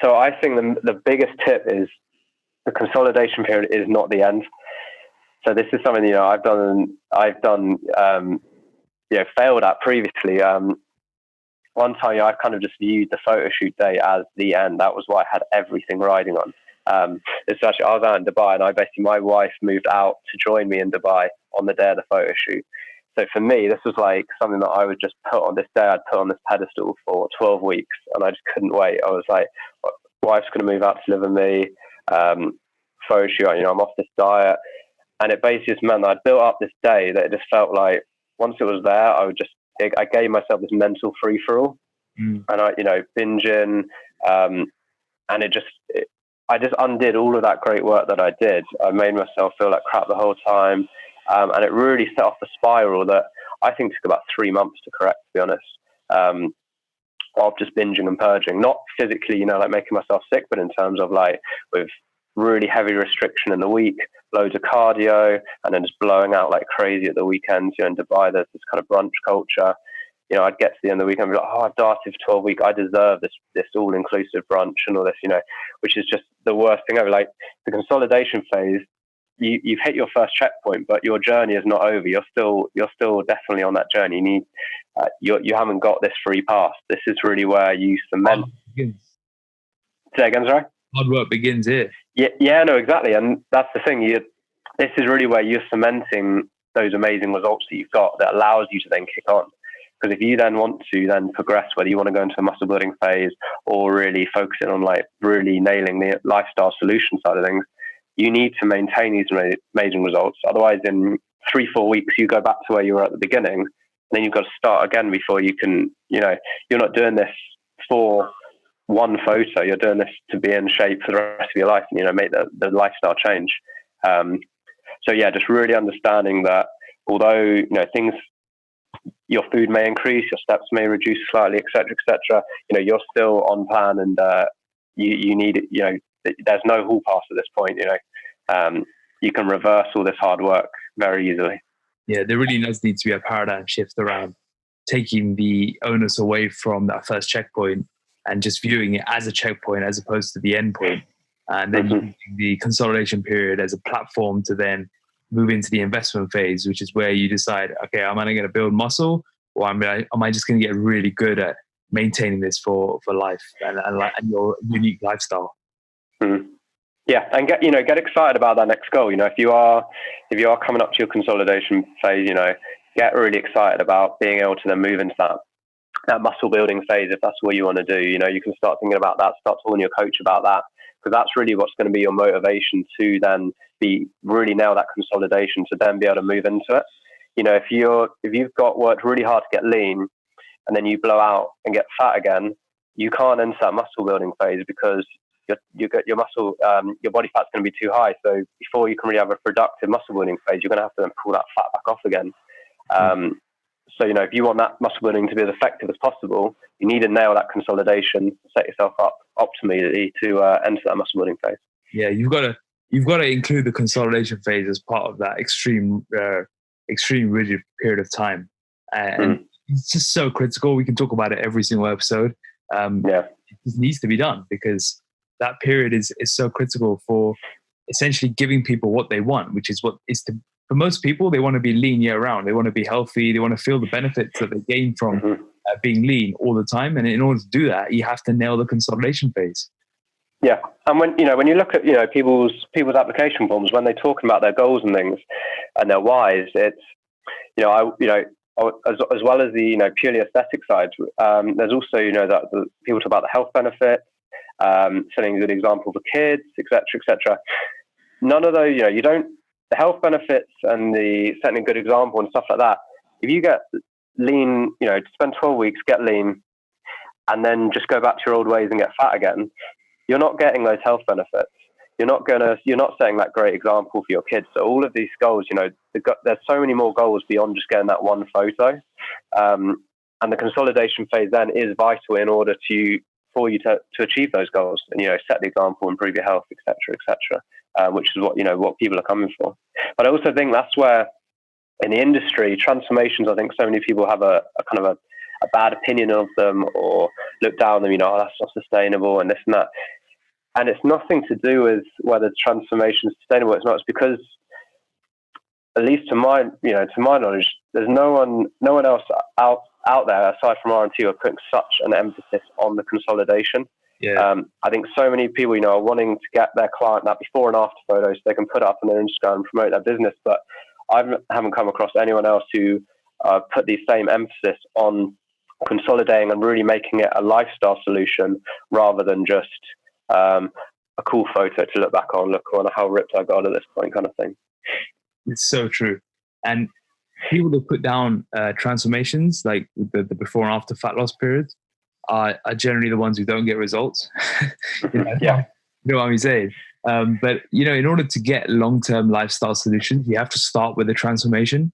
So I think the biggest tip is the consolidation period is not the end. So this is something I've done failed at previously. One time I kind of just viewed the photo shoot day as the end. That was what I had everything riding on. It's actually, I was out in Dubai, and my wife moved out to join me in Dubai on the day of the photo shoot. So for me, this was like something that I would just put on this day. I'd put on this pedestal for 12 weeks, and I just couldn't wait. I was like, wife's going to move out to live with me. Photo shoot, I'm off this diet. And it basically just meant that I'd built up this day that it just felt like once it was there, I gave myself this mental free for all. And I, binging, and I just undid all of that great work that I did. I made myself feel like crap the whole time. And it really set off the spiral that I think took about 3 months to correct, to be honest, of just binging and purging. Not physically, like making myself sick, but in terms of like with really heavy restriction in the week, loads of cardio, and then just blowing out like crazy at the weekends. In Dubai, there's this kind of brunch culture. I'd get to the end of the week and be like, I've dieted for 12 weeks. I deserve this all-inclusive brunch and all this, which is just the worst thing ever. Like the consolidation phase, you've hit your first checkpoint, but your journey is not over. You're still definitely on that journey. You haven't got this free pass. This is really where you cement. Say again, sorry? Hard work begins here. Yeah, no, exactly. And that's the thing. This is really where you're cementing those amazing results that you've got that allows you to then kick on. Because if you then want to then progress, whether you want to go into a muscle building phase or really focusing on like really nailing the lifestyle solution side of things, you need to maintain these amazing results. Otherwise, in 3-4 weeks, you go back to where you were at the beginning. And then you've got to start again before you can, you're not doing this for one photo. You're doing this to be in shape for the rest of your life and, make the lifestyle change. So yeah, just really understanding that although, things, your food may increase, your steps may reduce slightly, et cetera, you're still on plan, and you need it, there's no hall pass at this point, you can reverse all this hard work very easily. Yeah, there really does need to be a paradigm shift around taking the onus away from that first checkpoint and just viewing it as a checkpoint as opposed to the end point. And then using the consolidation period as a platform to then move into the investment phase, which is where you decide, okay, am I going to build muscle, or am I just going to get really good at maintaining this for life and your unique lifestyle? Yeah, and get excited about that next goal. If you are coming up to your consolidation phase, get really excited about being able to then move into that muscle building phase if that's what you want to do. You can start thinking about that, start talking to your coach about that, because that's really what's going to be your motivation to then really nail that consolidation to then be able to move into it. If you've worked really hard to get lean and then you blow out and get fat again, you can't enter that muscle building phase because your muscle, your body fat's going to be too high. So before you can really have a productive muscle building phase, you're going to have to then pull that fat back off again. So, if you want that muscle building to be as effective as possible, you need to nail that consolidation, set yourself up optimally to enter that muscle building phase. Yeah, you've got to include the consolidation phase as part of that extreme rigid period of time. And it's just so critical. We can talk about it every single episode. It just needs to be done because that period is so critical for essentially giving people what they want, which is for most people, they want to be lean year round. They want to be healthy. They want to feel the benefits that they gain from being lean all the time. And in order to do that, you have to nail the consolidation phase. Yeah. And when you look at, people's application forms, when they're talking about their goals and things and their whys, it's, as well as the purely aesthetic side. There's also that the people talk about the health benefits, setting a good example for kids, etc., etc. None of those, the health benefits and the setting a good example and stuff like that. If you get lean, to spend 12 weeks, get lean, and then just go back to your old ways and get fat again, you're not getting those health benefits. You're not setting that great example for your kids. So all of these goals, there's so many more goals beyond just getting that one photo. And the consolidation phase then is vital in order for you to achieve those goals and, set the example, improve your health, et cetera, which is what people are coming for. But I also think that's where in the industry, transformations, I think so many people have a kind of a bad opinion of them or look down on them, that's not sustainable and this and that. And it's nothing to do with whether transformation is sustainable. It's not. It's because, at least to my knowledge, there's no one else out there aside from RNT who are putting such an emphasis on the consolidation. Yeah. I think so many people, are wanting to get their client that before and after photos so they can put up on their Instagram and promote their business. But I haven't come across anyone else who put the same emphasis on consolidating and really making it a lifestyle solution rather than just a cool photo to look back on, look on how ripped I got at this point kind of thing. It's so true. And people that put down transformations, like the before and after fat loss periods, are generally the ones who don't get results. Yeah. You know what I'm saying? But, in order to get long-term lifestyle solutions, you have to start with a transformation.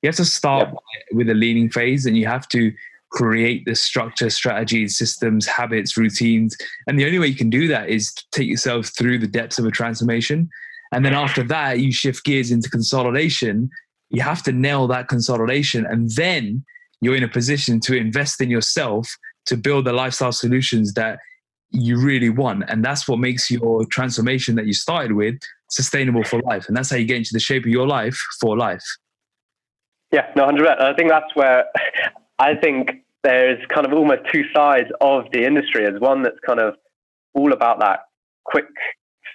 You have to start with a leaning phase, and you have to create the structure, strategies, systems, habits, routines. And the only way you can do that is to take yourself through the depths of a transformation. And then after that, you shift gears into consolidation. You have to nail that consolidation. And then you're in a position to invest in yourself to build the lifestyle solutions that you really want. And that's what makes your transformation that you started with sustainable for life. And that's how you get into the shape of your life for life. Yeah, no, 100%. I think that's where I think there's kind of almost two sides of the industry. There's one that's kind of all about that quick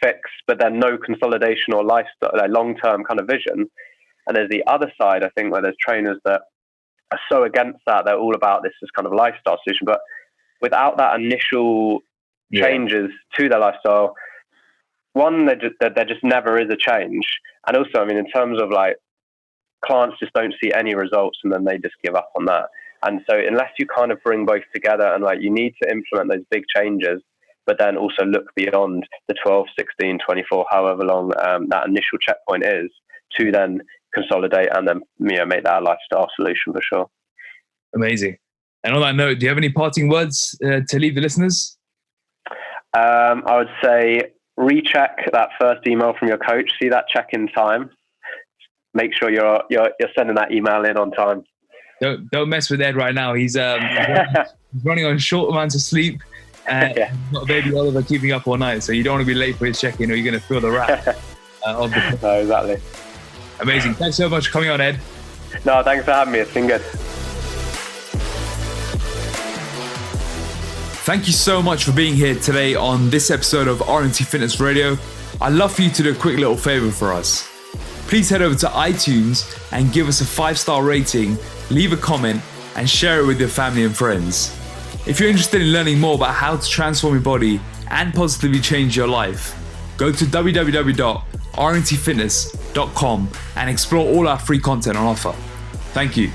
fix, but then no consolidation or lifestyle, like long-term kind of vision. And there's the other side, I think, where there's trainers that are so against that. They're all about this as kind of lifestyle solution, but without that initial changes to their lifestyle, one, there just never is a change. And also, in terms of like clients just don't see any results and then they just give up on that. And so unless you kind of bring both together and like you need to implement those big changes, but then also look beyond the 12, 16, 24, however long that initial checkpoint is to then consolidate and then make that a lifestyle solution for sure. Amazing. And on that note, do you have any parting words to leave the listeners? I would say recheck that first email from your coach. See that check-in time. Make sure you're sending that email in on time. Don't mess with Ed right now. He's running on short amounts of sleep. And got baby Oliver keeping up all night, so you don't want to be late for his check-in, or you're going to feel the wrath of the. No, exactly. Amazing. Thanks so much for coming on, Ed. No, thanks for having me. It's been good. Thank you so much for being here today on this episode of RNT Fitness Radio. I'd love for you to do a quick little favor for us. Please head over to iTunes and give us a 5-star rating, leave a comment, and share it with your family and friends. If you're interested in learning more about how to transform your body and positively change your life, go to www.rntfitness.com and explore all our free content on offer. Thank you.